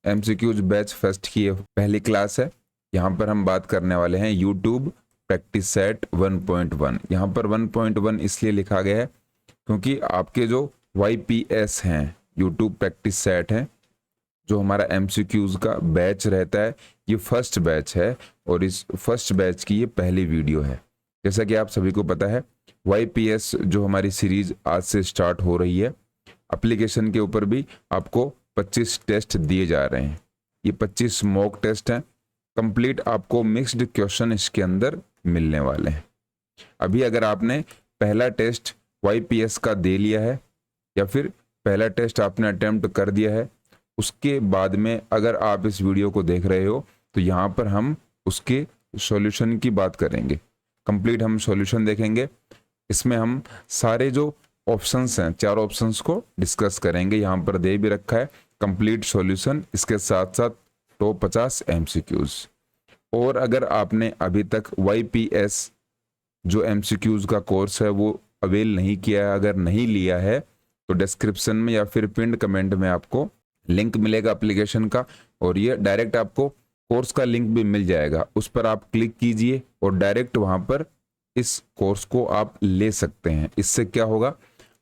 MCQs batch first की पहली class है। यहाँ पर हम बात करने वाले हैं यूट्यूब प्रैक्टिस सेट 1.1। यहाँ पर 1.1 इसलिए लिखा गया है क्योंकि आपके जो YPS हैं, यूट्यूब प्रैक्टिस सेट हैं, जो हमारा एमसीक्यूज का बैच रहता है, ये फर्स्ट बैच है और इस फर्स्ट बैच की ये पहली वीडियो है। जैसा कि आप सभी को पता है, YPS जो हमारी सीरीज आज से स्टार्ट हो रही है, एप्लीकेशन के ऊपर भी आपको 25 टेस्ट दिए जा रहे हैं। ये 25 मॉक टेस्ट हैं। कंप्लीट आपको मिक्स्ड क्वेश्चन इसके अंदर मिलने वाले हैं। अभी अगर आपने पहला टेस्ट YPS का दे लिया है या फिर पहला टेस्ट आपने अटेम्प्ट कर दिया है, उसके बाद में अगर आप इस वीडियो को देख रहे हो तो यहाँ पर हम उसके सॉल्यूशन की बात करेंगे। कंप्लीट हम सॉल्यूशन देखेंगे। इसमें हम सारे जो ऑप्शंस हैं, 4 ऑप्शंस को डिस्कस करेंगे। यहाँ पर दे भी रखा है कंप्लीट सॉल्यूशन, इसके साथ साथ टॉप 50 MCQs। और अगर आपने अभी तक YPS जो MCQs का कोर्स है वो अवेल नहीं किया है, अगर नहीं लिया है तो डिस्क्रिप्शन में या फिर पिन्ड कमेंट में आपको लिंक मिलेगा एप्लीकेशन का, और ये डायरेक्ट आपको कोर्स का लिंक भी मिल जाएगा। उस पर आप क्लिक कीजिए और डायरेक्ट वहां पर इस कोर्स को आप ले सकते हैं। इससे क्या होगा,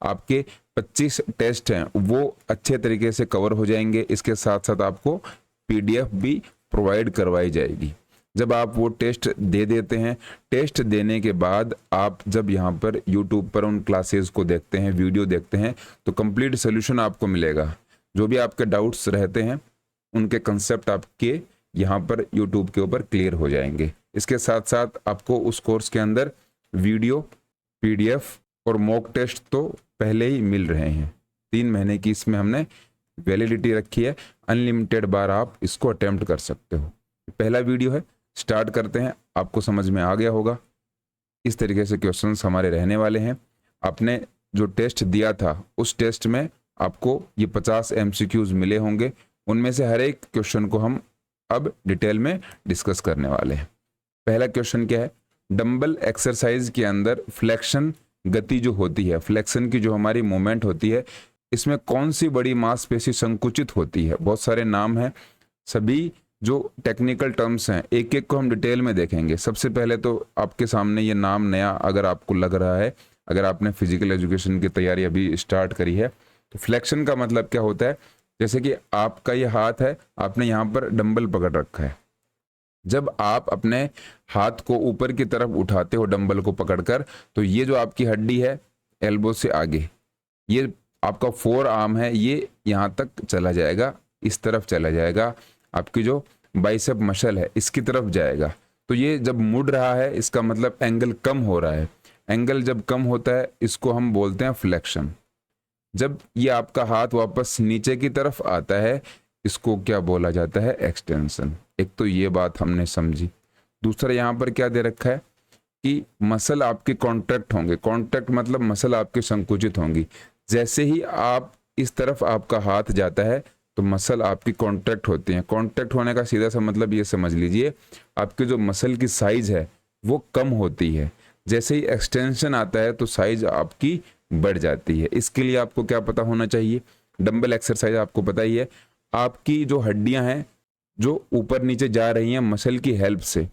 आपके 25 टेस्ट हैं वो अच्छे तरीके से कवर हो जाएंगे। इसके साथ साथ आपको PDF भी प्रोवाइड करवाई जाएगी। जब आप वो टेस्ट दे देते हैं, टेस्ट देने के बाद आप जब यहाँ पर YouTube पर उन क्लासेस को देखते हैं, वीडियो देखते हैं, तो कंप्लीट सोल्यूशन आपको मिलेगा। जो भी आपके डाउट्स रहते हैं उनके कंसेप्ट आपके यहाँ पर YouTube के ऊपर क्लियर हो जाएंगे। इसके साथ साथ आपको उस कोर्स के अंदर वीडियो, PDF और मॉक टेस्ट तो पहले ही मिल रहे हैं। 3 महीने की इसमें हमने वैलिडिटी रखी है। अनलिमिटेड बार आप इसको अटेम्प्ट कर सकते हो। पहला वीडियो है, स्टार्ट करते हैं। आपको समझ में आ गया होगा, इस तरीके से क्वेश्चंस हमारे रहने वाले हैं। आपने जो टेस्ट दिया था उस टेस्ट में आपको ये 50 MCQs मिले होंगे। उनमें से हर एक क्वेश्चन को हम अब डिटेल में डिस्कस करने वाले हैं। पहला क्वेश्चन क्या है, डंबल एक्सरसाइज के अंदर फ्लेक्शन गति जो होती है, फ्लेक्शन की जो हमारी मूवमेंट होती है, इसमें कौन सी बड़ी मांसपेशी संकुचित होती है। बहुत सारे नाम हैं, सभी जो टेक्निकल टर्म्स हैं एक एक को हम डिटेल में देखेंगे। सबसे पहले तो आपके सामने ये नाम नया अगर आपको लग रहा है, अगर आपने फिजिकल एजुकेशन की तैयारी अभी स्टार्ट करी है, तो फ्लेक्शन का मतलब क्या होता है, जैसे कि आपका ये हाथ है, आपने यहाँ पर डंबल पकड़ रखा है। जब आप अपने हाथ को ऊपर की तरफ उठाते हो डंबल को पकड़कर, तो ये जो आपकी हड्डी है एल्बो से आगे, ये आपका 4 आर्म है, ये यहाँ तक चला जाएगा, इस तरफ चला जाएगा। आपकी जो बाइसेप मसल है इसकी तरफ जाएगा। तो ये जब मुड़ रहा है इसका मतलब एंगल कम हो रहा है। एंगल जब कम होता है इसको हम बोलते हैं फ्लेक्शन। जब ये आपका हाथ वापस नीचे की तरफ आता है इसको क्या बोला जाता है, एक्सटेंशन। एक तो ये बात हमने समझी। दूसरा यहाँ पर क्या दे रखा है कि मसल आपके कॉन्ट्रैक्ट होंगे। कॉन्ट्रैक्ट मतलब मसल आपके संकुचित होंगी। जैसे ही आप इस तरफ आपका हाथ जाता है तो मसल आपकी कॉन्ट्रैक्ट होती हैं। कॉन्ट्रैक्ट होने का सीधा सा मतलब ये समझ लीजिए, आपके जो मसल की साइज है वो कम होती है। जैसे ही एक्सटेंशन आता है तो साइज आपकी बढ़ जाती है। इसके लिए आपको क्या पता होना चाहिए, डंबल एक्सरसाइज आपको पता ही है। आपकी जो हड्डियां हैं जो ऊपर नीचे जा रही हैं मसल की हेल्प से,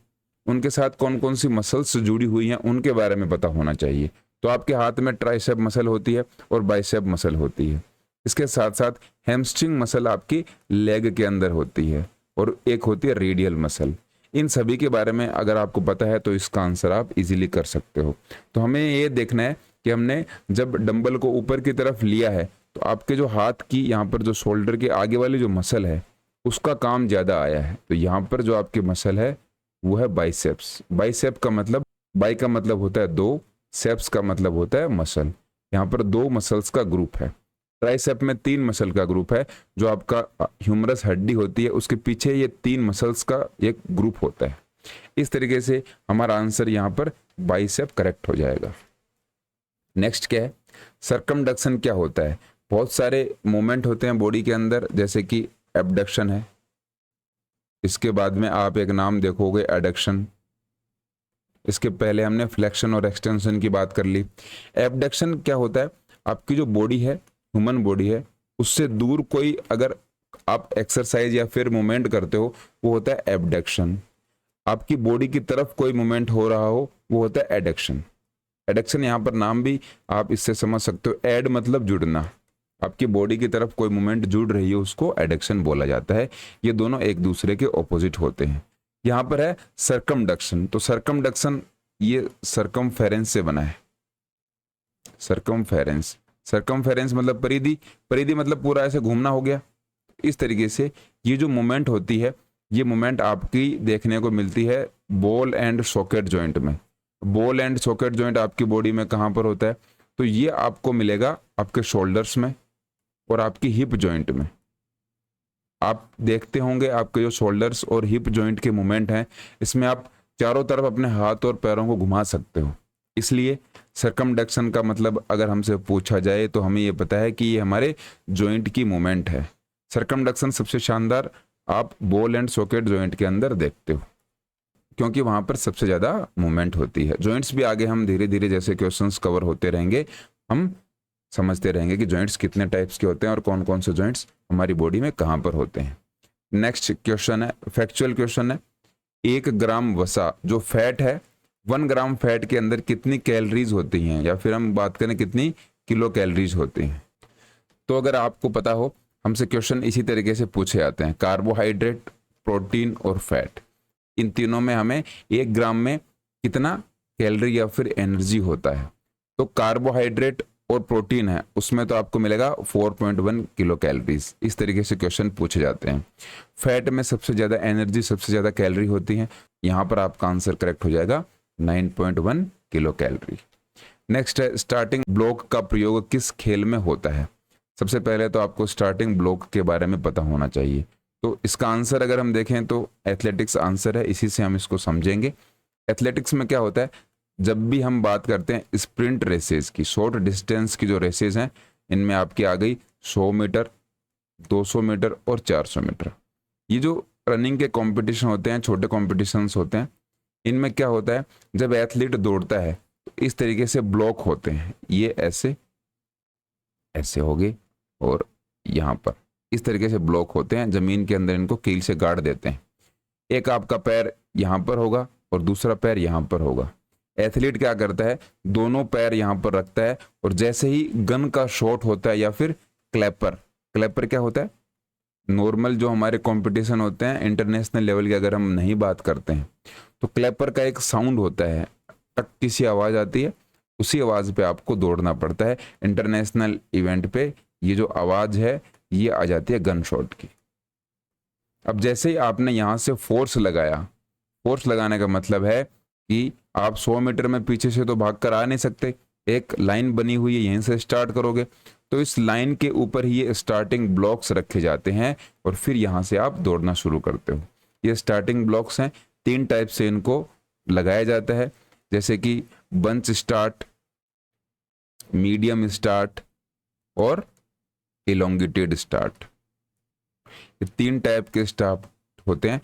उनके साथ कौन कौन सी मसल्स जुड़ी हुई हैं उनके बारे में पता होना चाहिए। तो आपके हाथ में ट्राइसेप मसल होती है और बाइसेप मसल होती है। इसके साथ साथ हैमस्ट्रिंग मसल आपकी लेग के अंदर होती है और एक होती है रेडियल मसल। इन सभी के बारे में अगर आपको पता है तो इसका आंसर आप इजीली कर सकते हो। तो हमें ये देखना है कि हमने जब डंबल को ऊपर की तरफ लिया है तो आपके जो हाथ की यहाँ पर जो शोल्डर के आगे वाली जो मसल है उसका काम ज़्यादा आया है। तो यहाँ पर जो आपकी मसल है वो है बाइसेप्स। बाइसेप का मतलब, बाई का मतलब होता है 2, सेप्स का मतलब होता है मसल। यहाँ पर 2 मसल्स का ग्रुप है। ट्राइसेप में 3 मसल का ग्रुप है। जो आपका ह्यूमरस हड्डी होती है उसके पीछे ये 3 मसल्स का एक ग्रुप होता है। इस तरीके से हमारा आंसर यहाँ पर बाइसेप करेक्ट हो जाएगा। नेक्स्ट क्या है, सर्कमडक्शन क्या होता है। बहुत सारे मूवमेंट होते हैं बॉडी के अंदर, जैसे कि एबडक्शन है, इसके बाद में आप एक नाम देखोगे एडक्शन। इसके पहले हमने फ्लेक्शन और एक्सटेंशन की बात कर ली। एबडक्शन क्या होता है, आपकी जो बॉडी है, ह्यूमन बॉडी है, उससे दूर कोई अगर आप एक्सरसाइज या फिर मूवमेंट करते हो वो होता है एबडक्शन। आपकी बॉडी की तरफ कोई मूवमेंट हो रहा हो वो होता है एडक्शन। एडक्शन यहाँ पर नाम भी आप इससे समझ सकते हो, एड मतलब जुड़ना, आपकी बॉडी की तरफ कोई मूवमेंट जुड़ रही है उसको एडक्शन बोला जाता है। ये दोनों एक दूसरे के ऑपोजिट होते हैं। यहाँ पर है सरकमडक्शन, तो सरकमडक्शन ये सरकमफेरेंस से बना है। सरकमफेरेंस, सरकमफेरेंस मतलब परिधि, परिधि मतलब पूरा ऐसे घूमना हो गया। इस तरीके से ये जो मूवमेंट होती है, ये मूवमेंट आपकी देखने को मिलती है बॉल एंड सॉकेट जॉइंट में। बॉल एंड सॉकेट जॉइंट आपकी बॉडी में कहाँ पर होता है, तो ये आपको मिलेगा आपके शोल्डर्स में और आपकी हिप जॉइंट में। आप देखते होंगे आपके जो शोल्डर्स और हिप जॉइंट के मूवमेंट हैं, इसमें आप चारों तरफ अपने हाथ और पैरों को घुमा सकते हो। इसलिए सरकमडक्शन का मतलब अगर हमसे पूछा जाए तो हमें ये पता है कि ये हमारे जॉइंट की मूवमेंट है। सरकमडक्शन सबसे शानदार आप बॉल एंड सॉकेट जॉइंट के अंदर देखते हो, क्योंकि वहां पर सबसे ज्यादा मूवमेंट होती है। जॉइंट्स भी आगे हम धीरे धीरे जैसे क्वेश्चंस कवर होते रहेंगे, हम समझते रहेंगे कि जॉइंट्स कितने टाइप्स के होते हैं और कौन कौन से जॉइंट्स हमारी बॉडी में कहाँ पर होते हैं। नेक्स्ट क्वेश्चन है, फैक्चुअल क्वेश्चन है, 1 ग्राम वसा जो फैट है, 1 ग्राम फैट के अंदर कितनी कैलोरीज होती हैं, या फिर हम बात करें कितनी किलो कैलोरीज होती हैं। तो अगर आपको पता हो, हमसे क्वेश्चन इसी तरीके से पूछे जाते हैं, कार्बोहाइड्रेट, प्रोटीन और फैट, इन तीनों में हमें 1 ग्राम में कितना कैलोरी या फिर एनर्जी होता है। तो कार्बोहाइड्रेट और प्रोटीन है उसमें तो आपको मिलेगा 4.1 किलो कैलोरीज। इस तरीके से क्वेश्चन पूछे जाते हैं। फैट में सबसे ज्यादा एनर्जी, सबसे ज्यादा कैलोरी होती है, यहाँ पर आपका आंसर करेक्ट हो जाएगा 9.1 किलो कैलोरी। नेक्स्ट है, स्टार्टिंग ब्लॉक का प्रयोग किस खेल में होता है। सबसे पहले तो आपको स्टार्टिंग ब्लॉक के बारे में पता होना चाहिए। तो इसका आंसर अगर हम देखें तो एथलेटिक्स आंसर है, इसी से हम इसको समझेंगे। एथलेटिक्स में क्या होता है, जब भी हम बात करते हैं स्प्रिंट रेसेस की, शॉर्ट डिस्टेंस की जो रेसेस हैं, इनमें आपकी आ गई 100 मीटर, 200 मीटर और 400 मीटर। ये जो रनिंग के कंपटीशन होते हैं, छोटे कॉम्पिटिशन्स होते हैं, इनमें क्या होता है, जब एथलीट दौड़ता है तो इस तरीके से ब्लॉक होते हैं, ये ऐसे ऐसे हो गए और यहाँ पर इस तरीके से ब्लॉक होते हैं, जमीन के अंदर इनको कील से गाड़ देते हैं। एक आपका पैर यहाँ पर होगा और दूसरा पैर यहाँ पर होगा। एथलीट क्या करता है, दोनों पैर यहाँ पर रखता है और जैसे ही गन का शॉट होता है या फिर क्लैपर, क्लैपर क्या होता है, नॉर्मल जो हमारे कंपटीशन होते हैं इंटरनेशनल लेवल की अगर हम नहीं बात करते हैं, तो क्लैपर का एक साउंड होता है, टक की सी आवाज आती है, उसी आवाज पे आपको दौड़ना पड़ता है। इंटरनेशनल इवेंट पे ये जो आवाज है ये आ जाती है गन शॉट की। अब जैसे ही आपने यहाँ से फोर्स लगाया, फोर्स लगाने का मतलब है कि आप 100 मीटर में पीछे से तो भाग कर आ नहीं सकते, एक लाइन बनी हुई है, यहीं से स्टार्ट करोगे, तो इस लाइन के ऊपर ही ये स्टार्टिंग ब्लॉक्स रखे जाते हैं और फिर यहाँ से आप दौड़ना शुरू करते हो। ये स्टार्टिंग ब्लॉक्स हैं, 3 टाइप से इनको लगाया जाता है, जैसे कि बंच स्टार्ट, मीडियम स्टार्ट और इलोंगेटेड स्टार्ट। ये 3 टाइप के स्टार्ट होते हैं।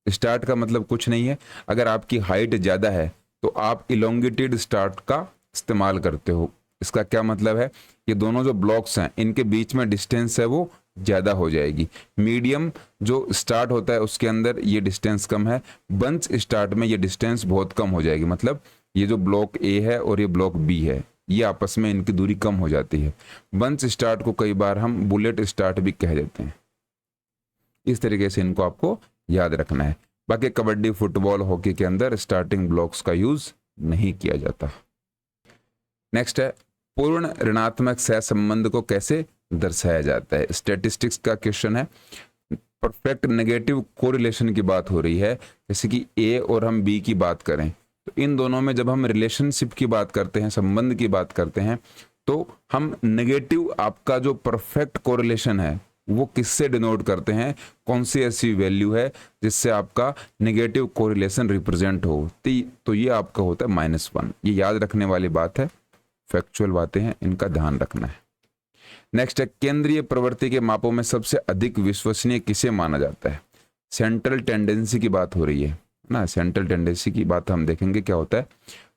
स्टार्ट का मतलब कुछ नहीं है, अगर आपकी हाइट ज़्यादा है तो आप इलोंगेटेड स्टार्ट का इस्तेमाल करते हो। इसका क्या मतलब है, ये दोनों जो ब्लॉक्स हैं इनके बीच में डिस्टेंस है वो ज़्यादा हो जाएगी। मीडियम जो स्टार्ट होता है उसके अंदर ये डिस्टेंस कम है, बंच स्टार्ट में ये डिस्टेंस बहुत कम हो जाएगी। मतलब ये जो ब्लॉक ए है और ये ब्लॉक बी है, ये आपस में इनकी दूरी कम हो जाती है। बंच स्टार्ट को कई बार हम बुलेट स्टार्ट भी कह देते हैं। इस तरीके से इनको आपको याद रखना है। बाकी कबड्डी, फुटबॉल, हॉकी के अंदर स्टार्टिंग ब्लॉक्स का यूज नहीं किया जाता। नेक्स्ट है, पूर्ण ऋणात्मक सहसंबंध को कैसे दर्शाया जाता है। स्टैटिस्टिक्स का क्वेश्चन है। परफेक्ट नेगेटिव कोरिलेशन की बात हो रही है, जैसे कि ए और हम बी की बात करें, तो इन दोनों में जब हम रिलेशनशिप की बात करते हैं, संबंध की बात करते हैं, तो हम नेगेटिव आपका जो परफेक्ट कोरिलेशन है वो किससे डिनोट करते हैं, कौन सी ऐसी वैल्यू है जिससे आपका नेगेटिव कोरिलेशन रिप्रेजेंट हो, तो ये आपका होता है -1। ये याद रखने वाली बात है, फैक्चुअल बातें हैं, इनका ध्यान रखना है। नेक्स्ट है, केंद्रीय प्रवृत्ति के मापों में सबसे अधिक विश्वसनीय किसे माना जाता है। सेंट्रल टेंडेंसी की बात हो रही है, ना। सेंट्रल टेंडेंसी की बात हम देखेंगे क्या होता है,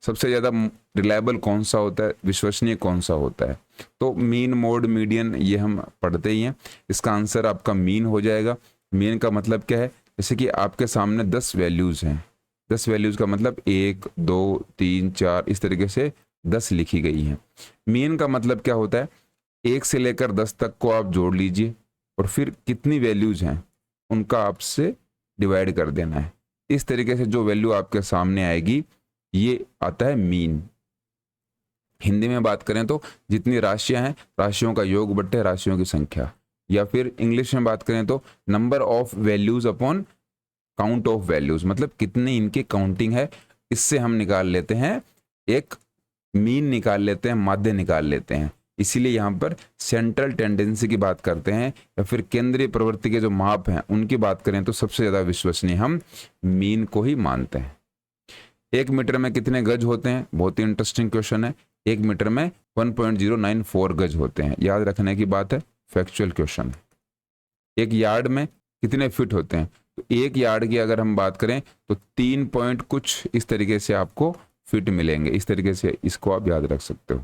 सबसे ज़्यादा रिलायबल कौन सा होता है, विश्वसनीय कौन सा होता है। तो मीन, मोड, मीडियन ये हम पढ़ते ही हैं। इसका आंसर आपका मीन हो जाएगा। मीन का मतलब क्या है, जैसे कि आपके सामने 10 वैल्यूज़ हैं, 10 वैल्यूज़ का मतलब 1 2 3 4 इस तरीके से 10 लिखी गई हैं। मीन का मतलब क्या होता है, 1 से लेकर 10 तक को आप जोड़ लीजिए और फिर कितनी वैल्यूज़ हैं उनका आपसे डिवाइड कर देना है। इस तरीके से जो वैल्यू आपके सामने आएगी ये आता है मीन। हिंदी में बात करें तो जितनी राशियां हैं, राशियों का योग बट्टे राशियों की संख्या, या फिर इंग्लिश में बात करें तो number of values upon count of values, मतलब कितनी इनकी काउंटिंग है, इससे हम निकाल लेते हैं एक मीन, निकाल लेते हैं, माध्य निकाल लेते हैं। इसीलिए यहाँ पर सेंट्रल टेंडेंसी की बात करते हैं या फिर केंद्रीय प्रवृत्ति के जो माप हैं उनकी बात करें तो सबसे ज़्यादा विश्वसनीय हम मीन को ही मानते हैं। 1 मीटर में कितने गज होते हैं, बहुत ही इंटरेस्टिंग क्वेश्चन है। 1 मीटर में 1.094 गज होते हैं, याद रखने की बात है, फैक्चुअल क्वेश्चन है। 1 यार्ड में कितने फिट होते हैं, तो 1 यार्ड की अगर हम बात करें तो 3 पॉइंट कुछ इस तरीके से आपको फिट मिलेंगे। इस तरीके से इसको आप याद रख सकते हो।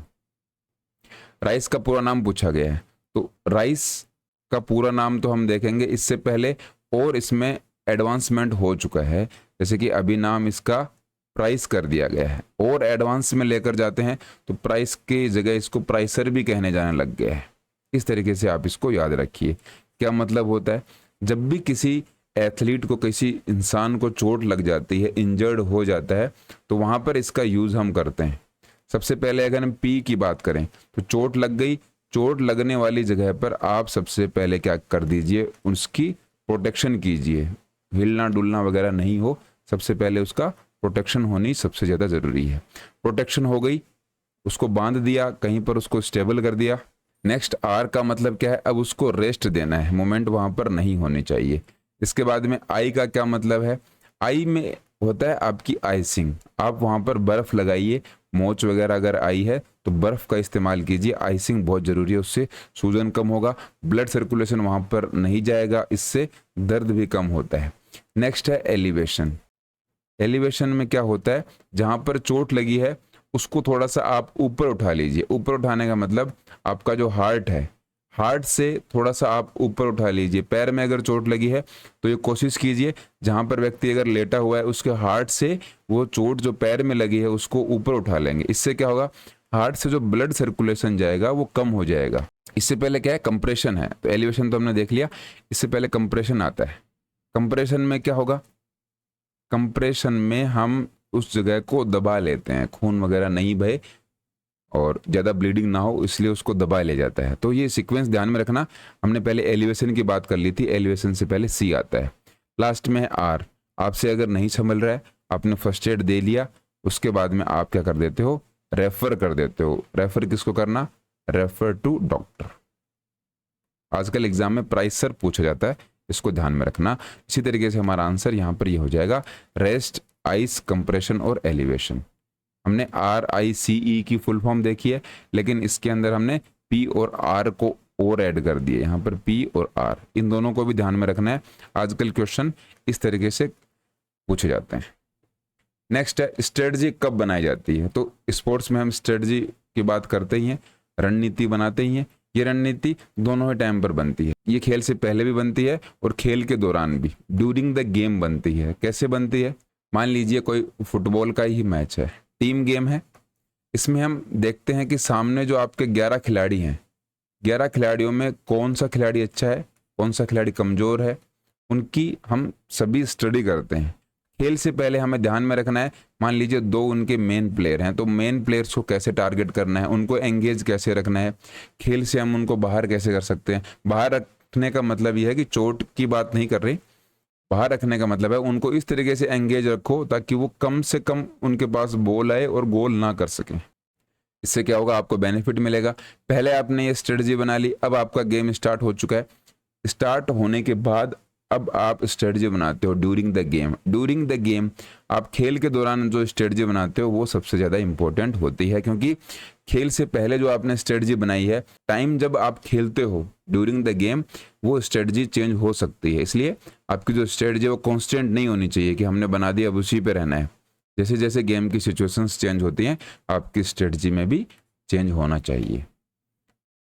राइस का पूरा नाम पूछा गया है, तो राइस का पूरा नाम तो हम देखेंगे इससे पहले, और इसमें एडवांसमेंट हो चुका है, जैसे कि अभी नाम इसका प्राइस कर दिया गया है, और एडवांस में लेकर जाते हैं तो प्राइस की जगह इसको प्राइसर भी कहने जाने लग गया है। इस तरीके से आप इसको याद रखिए। क्या मतलब होता है, जब भी किसी एथलीट को, किसी इंसान को चोट लग जाती है, इंजर्ड हो जाता है, तो वहाँ पर इसका यूज़ हम करते हैं। सबसे पहले अगर हम पी की बात करें तो चोट लग गई, चोट लगने वाली जगह पर आप सबसे पहले क्या कर दीजिए, उसकी प्रोटेक्शन कीजिए, हिलना डुलना वगैरह नहीं हो, सबसे पहले उसका प्रोटेक्शन होनी सबसे ज़्यादा ज़रूरी है। प्रोटेक्शन हो गई, उसको बांध दिया, कहीं पर उसको स्टेबल कर दिया। नेक्स्ट आर का मतलब क्या है, अब उसको रेस्ट देना है, मोमेंट वहाँ पर नहीं होनी चाहिए। इसके बाद में आई का क्या मतलब है, आई में होता है आपकी आइसिंग, आप वहाँ पर बर्फ़ लगाइए, मोच वगैरह अगर आई है तो बर्फ़ का इस्तेमाल कीजिए, आइसिंग बहुत ज़रूरी है, उससे सूजन कम होगा, ब्लड सर्कुलेशन वहाँ पर नहीं जाएगा, इससे दर्द भी कम होता है। नेक्स्ट है एलिवेशन। एलिवेशन में क्या होता है, जहाँ पर चोट लगी है उसको थोड़ा सा आप ऊपर उठा लीजिए। ऊपर उठाने का मतलब आपका जो हार्ट है, हार्ट से थोड़ा सा आप ऊपर उठा लीजिए। पैर में अगर चोट लगी है तो ये कोशिश कीजिए, जहाँ पर व्यक्ति अगर लेटा हुआ है उसके हार्ट से वो चोट जो पैर में लगी है उसको ऊपर उठा लेंगे। इससे क्या होगा, हार्ट से जो ब्लड सर्कुलेशन जाएगा वो कम हो जाएगा। इससे पहले क्या है, कंप्रेशन है, तो एलिवेशन तो हमने देख लिया, इससे पहले कंप्रेशन आता है। कंप्रेशन में क्या होगा, कंप्रेशन में हम उस जगह को दबा लेते हैं, खून वगैरह नहीं बहे और ज़्यादा ब्लीडिंग ना हो, इसलिए उसको दबा ले जाता है। तो ये सीक्वेंस ध्यान में रखना, हमने पहले एलिवेशन की बात कर ली थी, एलिवेशन से पहले सी आता है, लास्ट में है आर। आपसे अगर नहीं संभल रहा है, आपने फर्स्ट एड दे लिया, उसके बाद में आप क्या कर देते हो, रेफर कर देते हो। रेफर किसको करना, रेफर टू डॉक्टर। आजकल एग्जाम में प्राइस सर पूछा जाता है, इसको ध्यान में रखना। इसी तरीके से हमारा आंसर यहाँ पर ये हो जाएगा, रेस्ट, आइस, कंप्रेशन और एलिवेशन। हमने RICE की फुल फॉर्म देखी है, लेकिन इसके अंदर हमने P और R को और ऐड कर दिए, यहाँ पर P और R, इन दोनों को भी ध्यान में रखना है। आजकल क्वेश्चन इस तरीके से पूछे जाते हैं। नेक्स्ट है, स्ट्रेटजी कब बनाई जाती है। तो स्पोर्ट्स में हम स्ट्रेटजी की बात करते ही हैं, रणनीति बनाते ही हैं। ये रणनीति दोनों ही टाइम पर बनती है, ये खेल से पहले भी बनती है और खेल के दौरान भी, ड्यूरिंग द गेम बनती है। कैसे बनती है, मान लीजिए कोई फुटबॉल का ही मैच है, टीम गेम है, इसमें हम देखते हैं कि सामने जो आपके 11 खिलाड़ी हैं, 11 खिलाड़ियों में कौन सा खिलाड़ी अच्छा है, कौन सा खिलाड़ी कमज़ोर है, उनकी हम सभी स्टडी करते हैं। खेल से पहले हमें ध्यान में रखना है, मान लीजिए 2 उनके मेन प्लेयर हैं, तो मेन प्लेयर्स को कैसे टारगेट करना है, उनको एंगेज कैसे रखना है, खेल से हम उनको बाहर कैसे कर सकते हैं। बाहर रखने का मतलब यह है कि चोट की बात नहीं कर रही, बाहर रखने का मतलब है उनको इस तरीके से एंगेज रखो ताकि वो कम से कम उनके पास बॉल आए और गोल ना कर सकें। इससे क्या होगा, आपको बेनिफिट मिलेगा। पहले आपने ये स्ट्रेटजी बना ली, अब आपका गेम स्टार्ट हो चुका है। स्टार्ट होने के बाद अब आप स्ट्रेटजी बनाते हो during the game. During the game आप खेल के दौरान जो स्ट्रेटजी बनाते हो वो सबसे ज़्यादा इंपॉर्टेंट होती है, क्योंकि खेल से पहले जो आपने स्ट्रेटजी बनाई है, टाइम जब आप खेलते हो ड्यूरिंग द गेम वो स्ट्रेटजी चेंज हो सकती है। इसलिए आपकी जो स्ट्रेटजी है वो कॉन्स्टेंट नहीं होनी चाहिए कि हमने बना दिया अब उसी पे रहना है। जैसे जैसे गेम की सिचुएशंस चेंज होती हैं आपकी स्ट्रेटजी में भी चेंज होना चाहिए।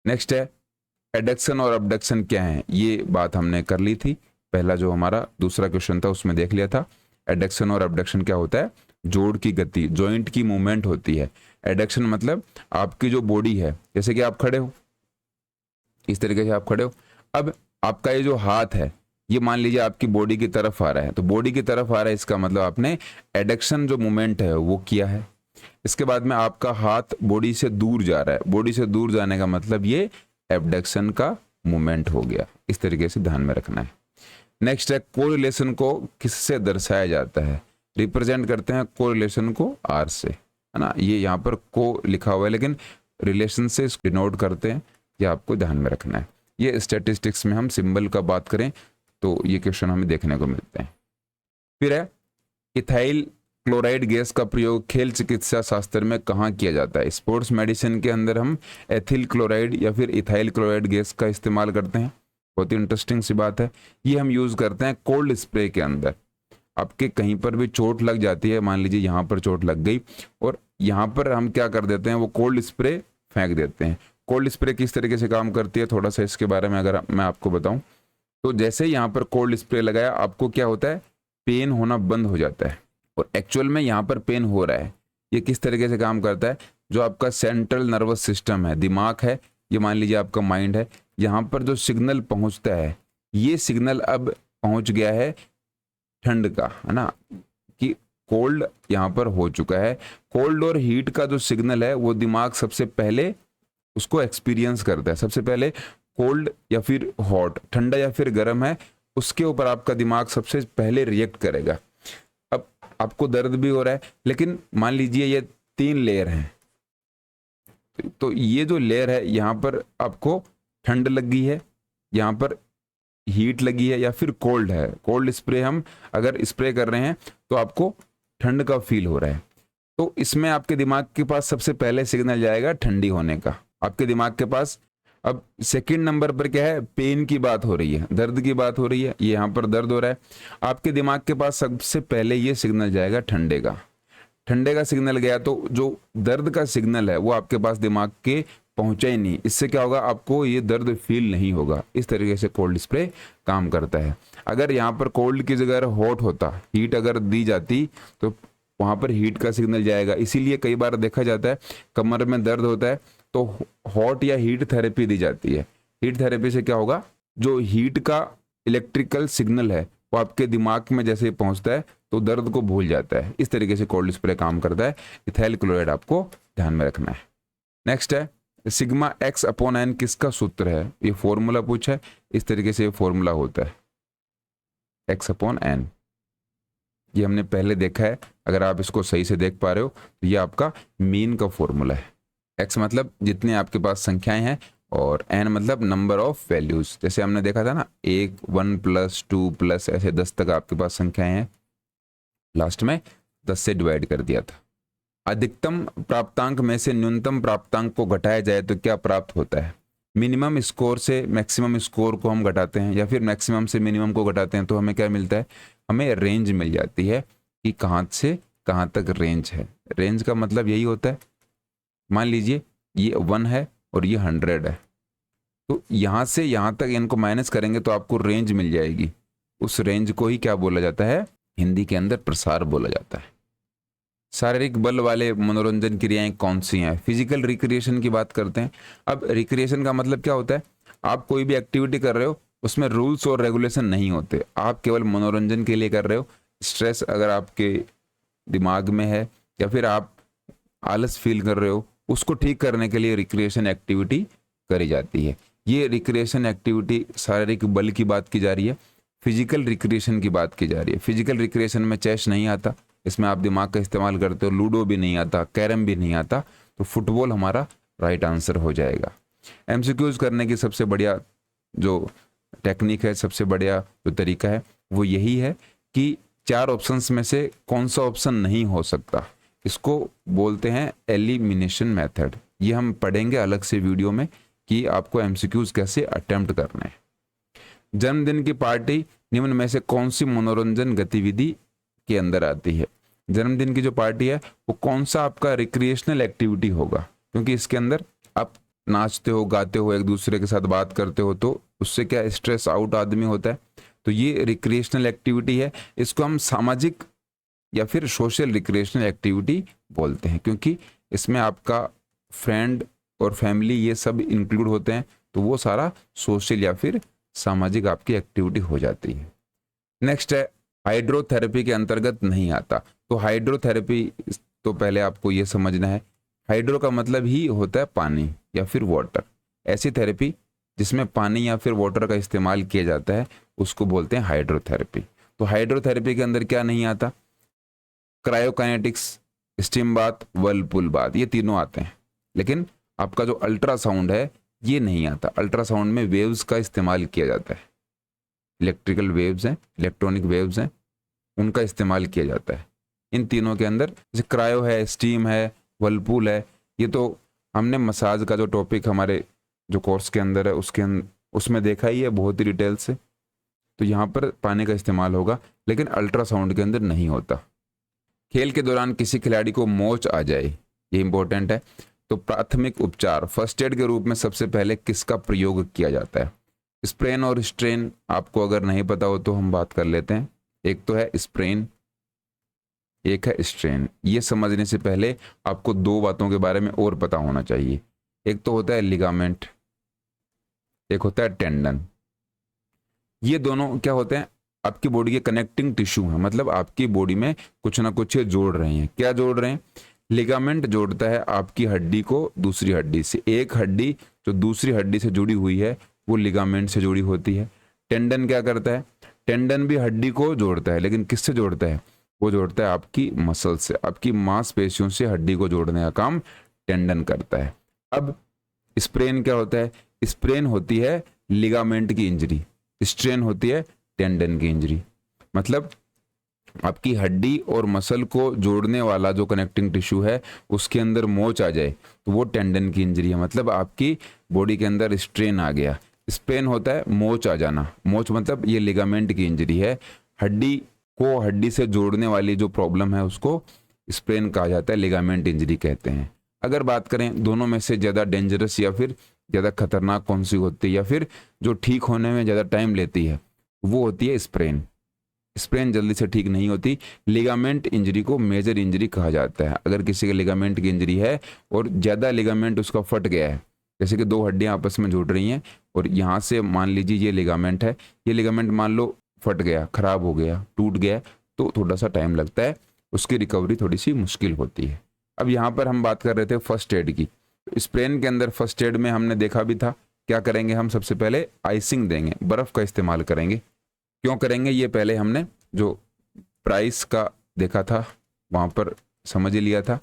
नेक्स्ट है एडक्शन और अबडक्शन क्या है, ये बात हमने कर ली थी। पहला जो हमारा दूसरा क्वेश्चन था उसमें देख लिया था। एडक्शन और अबडक्शन क्या होता है, जोड़ की गति, जॉइंट की मूवमेंट होती है। एडक्शन मतलब आपकी जो बॉडी है, जैसे कि आप खड़े हो, इस तरीके से आप खड़े हो, अब आपका ये जो हाथ है ये मान लीजिए आपकी बॉडी की तरफ आ रहा है, तो बॉडी की तरफ आ रहा है इसका मतलब आपने एडक्शन जो मूवमेंट है वो किया है। इसके बाद में आपका हाथ बॉडी से दूर जा रहा है, बॉडी से दूर जाने का मतलब ये एबडक्शन का मूवमेंट हो गया। इस तरीके से ध्यान में रखना है। नेक्स्ट है कोरिलेशन को किससे दर्शाया जाता है, रिप्रेजेंट करते हैं कोरिलेशन को आर से, है ना। ये यहाँ पर को लिखा हुआ है लेकिन रिलेशन से इसको डिनोट करते हैं, ये आपको ध्यान में रखना है। ये स्टैटिस्टिक्स में हम सिंबल का बात करें तो ये क्वेश्चन हमें देखने को मिलते हैं। फिर है इथाइल क्लोराइड गैस का प्रयोग खेल चिकित्सा शास्त्र में कहाँ किया जाता है। स्पोर्ट्स मेडिसिन के अंदर हम एथिल क्लोराइड या फिर इथाइल क्लोराइड गैस का इस्तेमाल करते हैं। बहुत ही इंटरेस्टिंग सी बात है। ये हम यूज करते हैं कोल्ड स्प्रे के अंदर। आपके कहीं पर भी चोट लग जाती है, मान लीजिए यहाँ पर चोट लग गई और यहाँ पर हम क्या कर देते हैं, वो कोल्ड स्प्रे फेंक देते हैं। कोल्ड स्प्रे किस तरीके से काम करती है थोड़ा सा इसके बारे में अगर मैं आपको बताऊं तो जैसे ही यहाँ पर कोल्ड स्प्रे लगाया आपको क्या होता है, पेन होना बंद हो जाता है और एक्चुअल में यहाँ पर पेन हो रहा है। ये किस तरीके से काम करता है, जो आपका सेंट्रल नर्वस सिस्टम है, दिमाग है, ये मान लीजिए आपका माइंड है, यहाँ पर जो सिग्नल पहुँचता है ये सिग्नल अब पहुँच गया है ठंड का, है ना, कि कोल्ड यहाँ पर हो चुका है। कोल्ड और हीट का जो सिग्नल है वो दिमाग सबसे पहले उसको एक्सपीरियंस करता है। सबसे पहले कोल्ड या फिर हॉट, ठंडा या फिर गर्म है, उसके ऊपर आपका दिमाग सबसे पहले रिएक्ट करेगा। अब आपको दर्द भी हो रहा है लेकिन मान लीजिए ये 3 लेयर हैं, तो ये जो लेयर है यहाँ पर आपको ठंड लगी है, यहाँ पर हीट लगी है या फिर कोल्ड है। कोल्ड स्प्रे हम अगर स्प्रे कर रहे हैं तो आपको ठंड का फील हो रहा है, तो इसमें आपके दिमाग के पास सबसे पहले सिग्नल जाएगा ठंडी होने का आपके दिमाग के पास। अब सेकंड नंबर पर क्या है, पेन की बात हो रही है, दर्द की बात हो रही है, ये यहाँ पर दर्द हो रहा है, आपके दिमाग के पास सबसे पहले ये सिग्नल जाएगा ठंडे का। ठंडे का सिग्नल गया तो जो दर्द का सिग्नल है वो आपके पास दिमाग के पहुंचा ही नहीं। इससे क्या होगा, आपको ये दर्द फील नहीं होगा। इस तरीके से कोल्ड स्प्रे काम करता है। अगर यहाँ पर कोल्ड की जगह हॉट होता, हीट अगर दी जाती तो वहाँ पर हीट का सिग्नल जाएगा। इसीलिए कई बार देखा जाता है कमर में दर्द होता है तो हॉट या हीट थेरेपी दी जाती है। हीट थेरेपी से क्या होगा, जो हीट का इलेक्ट्रिकल सिग्नल है वो आपके दिमाग में जैसे पहुंचता है तो दर्द को भूल जाता है। इस तरीके से कोल्ड स्प्रे काम करता है। इथाइल क्लोराइड आपको ध्यान में रखना है। नेक्स्ट है सिग्मा एक्स अपॉन एन किसका सूत्र है, ये फॉर्मूला पूछा है। इस तरीके से ये फॉर्मूला होता है एक्स अपॉन एन, ये हमने पहले देखा है। अगर आप इसको सही से देख पा रहे हो तो ये आपका मीन का फॉर्मूला है। एक्स मतलब जितने आपके पास संख्याएं हैं और एन मतलब नंबर ऑफ वैल्यूज। जैसे हमने देखा था ना 1, 1 + 2 + ऐसे 10 तक आपके पास संख्याएं हैं, लास्ट में 10 से डिवाइड कर दिया था। अधिकतम प्राप्तांक में से न्यूनतम प्राप्तांक को घटाया जाए तो क्या प्राप्त होता है। मिनिमम स्कोर से मैक्सिमम स्कोर को हम घटाते हैं या फिर मैक्सिमम से मिनिमम को घटाते हैं तो हमें क्या मिलता है, हमें रेंज मिल जाती है कि कहाँ से कहाँ तक रेंज है। रेंज का मतलब यही होता है, मान लीजिए ये 1 है और ये 100 है, तो यहाँ से यहाँ तक इनको माइनस करेंगे तो आपको रेंज मिल जाएगी। उस रेंज को ही क्या बोला जाता है, हिंदी के अंदर प्रसार बोला जाता है। शारीरिक बल वाले मनोरंजन क्रियाएं कौन सी हैं। फिजिकल रिक्रिएशन की बात करते हैं। अब रिक्रिएशन का मतलब क्या होता है, आप कोई भी एक्टिविटी कर रहे हो उसमें रूल्स और रेगुलेशन नहीं होते, आप केवल मनोरंजन के लिए कर रहे हो। स्ट्रेस अगर आपके दिमाग में है या फिर आप आलस फील कर रहे हो, उसको ठीक करने के लिए रिक्रिएशन एक्टिविटी करी जाती है। ये रिक्रिएशन एक्टिविटी शारीरिक बल की बात की जा रही है, फिजिकल रिक्रिएशन की बात की जा रही है। फिजिकल रिक्रिएशन में चेस नहीं आता, इसमें आप दिमाग का इस्तेमाल करते हो। लूडो भी नहीं आता, कैरम भी नहीं आता, तो फुटबॉल हमारा राइट आंसर हो जाएगा। एमसीक्यूज करने की सबसे बढ़िया जो टेक्निक है, सबसे बढ़िया जो तरीका है वो यही है कि 4 ऑप्शंस में से कौन सा ऑप्शन नहीं हो सकता, इसको बोलते हैं एलिमिनेशन मेथड। ये हम पढ़ेंगे अलग से वीडियो में कि आपको एमसीक्यूज कैसे अटेम्प्ट करना है। जन्मदिन की पार्टी निम्न में से कौन सी मनोरंजन गतिविधि के अंदर आती है? जन्मदिन की जो पार्टी है वो कौन सा आपका रिक्रिएशनल एक्टिविटी होगा, क्योंकि इसके अंदर आप नाचते हो, गाते हो, एक दूसरे के साथ बात करते हो, तो उससे क्या स्ट्रेस आउट आदमी होता है। तो ये रिक्रिएशनल एक्टिविटी है, इसको हम सामाजिक या फिर सोशल रिक्रिएशनल एक्टिविटी बोलते हैं, क्योंकि इसमें आपका फ्रेंड और फैमिली ये सब इंक्लूड होते हैं, तो वो सारा सोशल या फिर सामाजिक आपकी एक्टिविटी हो जाती है। नेक्स्ट है हाइड्रोथेरेपी के अंतर्गत नहीं आता। तो हाइड्रोथेरेपी, तो पहले आपको ये समझना है, हाइड्रो का मतलब ही होता है पानी या फिर वाटर। ऐसी थेरेपी जिसमें पानी या फिर वाटर का इस्तेमाल किया जाता है उसको बोलते हैं हाइड्रोथेरेपी। तो हाइड्रोथेरेपी के अंदर क्या नहीं आता? क्रायोकाइनेटिक्स, स्टीम बाथ, व्हर्लपूल बाथ, ये तीनों आते हैं, लेकिन आपका जो अल्ट्रासाउंड है ये नहीं आता। अल्ट्रासाउंड में वेव्स का इस्तेमाल किया जाता है, इलेक्ट्रिकल वेव्स हैं, इलेक्ट्रॉनिक वेव्स हैं, उनका इस्तेमाल किया जाता है। इन तीनों के अंदर जैसे क्रायो है, स्टीम है, व्हर्लपूल है, ये तो हमने मसाज का जो टॉपिक हमारे जो कोर्स के अंदर है उसमें देखा ही है बहुत ही डिटेल से। तो यहाँ पर पानी का इस्तेमाल होगा, लेकिन अल्ट्रासाउंड के अंदर नहीं होता। खेल के दौरान किसी खिलाड़ी को मोच आ जाए, ये इंपॉर्टेंट है, तो प्राथमिक उपचार फर्स्ट एड के रूप में सबसे पहले किसका प्रयोग किया जाता है? स्प्रेन और स्ट्रेन आपको अगर नहीं पता हो तो हम बात कर लेते हैं। एक तो है स्प्रेन, एक है स्ट्रेन। ये समझने से पहले आपको 2 बातों के बारे में और पता होना चाहिए। एक तो होता है लिगामेंट, एक होता है टेंडन। ये दोनों क्या होते हैं? आपकी बॉडी के कनेक्टिंग टिश्यू हैं, मतलब आपकी बॉडी में कुछ ना कुछ जोड़ रहे हैं। क्या जोड़ रहे हैं? लिगामेंट जोड़ता है आपकी हड्डी को दूसरी हड्डी से। एक हड्डी जो दूसरी हड्डी से जुड़ी हुई है वो लिगामेंट से जुड़ी होती है। टेंडन क्या करता है? टेंडन भी हड्डी को जोड़ता है, लेकिन किससे जोड़ता है? वो जोड़ता है आपकी मसल से, आपकी मांसपेशियों से हड्डी को जोड़ने का काम टेंडन करता है। अब स्प्रेन क्या होता है? स्प्रेन होती है लिगामेंट की इंजरी, स्ट्रेन होती है टेंडन की इंजरी। मतलब आपकी हड्डी और मसल को जोड़ने वाला जो कनेक्टिंग टिश्यू है उसके अंदर मोच आ जाए तो वो टेंडन की इंजरी है, मतलब आपकी बॉडी के अंदर स्ट्रेन आ गया। स्पेन होता है मोच आ जाना, मोच मतलब ये लिगामेंट की इंजरी है। हड्डी को हड्डी से जोड़ने वाली जो प्रॉब्लम है उसको स्प्रेन कहा जाता है, लिगामेंट इंजरी कहते हैं। अगर बात करें दोनों में से ज़्यादा डेंजरस या फिर ज़्यादा खतरनाक कौन सी होती है, या फिर जो ठीक होने में ज़्यादा टाइम लेती है, वो होती है स्प्रेन। स्प्रेन जल्दी से ठीक नहीं होती। लिगामेंट इंजरी को मेजर इंजरी कहा जाता है। अगर किसी के लिगामेंट की इंजरी है और ज़्यादा लिगामेंट उसका फट गया है, जैसे कि 2 हड्डियां आपस में जुड़ रही हैं और यहाँ से मान लीजिए ये लिगामेंट है, ये लिगामेंट मान लो फट गया, खराब हो गया, टूट गया, तो थोड़ा सा टाइम लगता है, उसकी रिकवरी थोड़ी सी मुश्किल होती है। अब यहाँ पर हम बात कर रहे थे फर्स्ट एड की। स्प्रेन के अंदर फर्स्ट एड में हमने देखा भी था, क्या करेंगे हम? सबसे पहले आइसिंग देंगे, बर्फ़ का इस्तेमाल करेंगे। क्यों करेंगे ये पहले हमने जो प्राइस का देखा था वहाँ पर समझ लिया था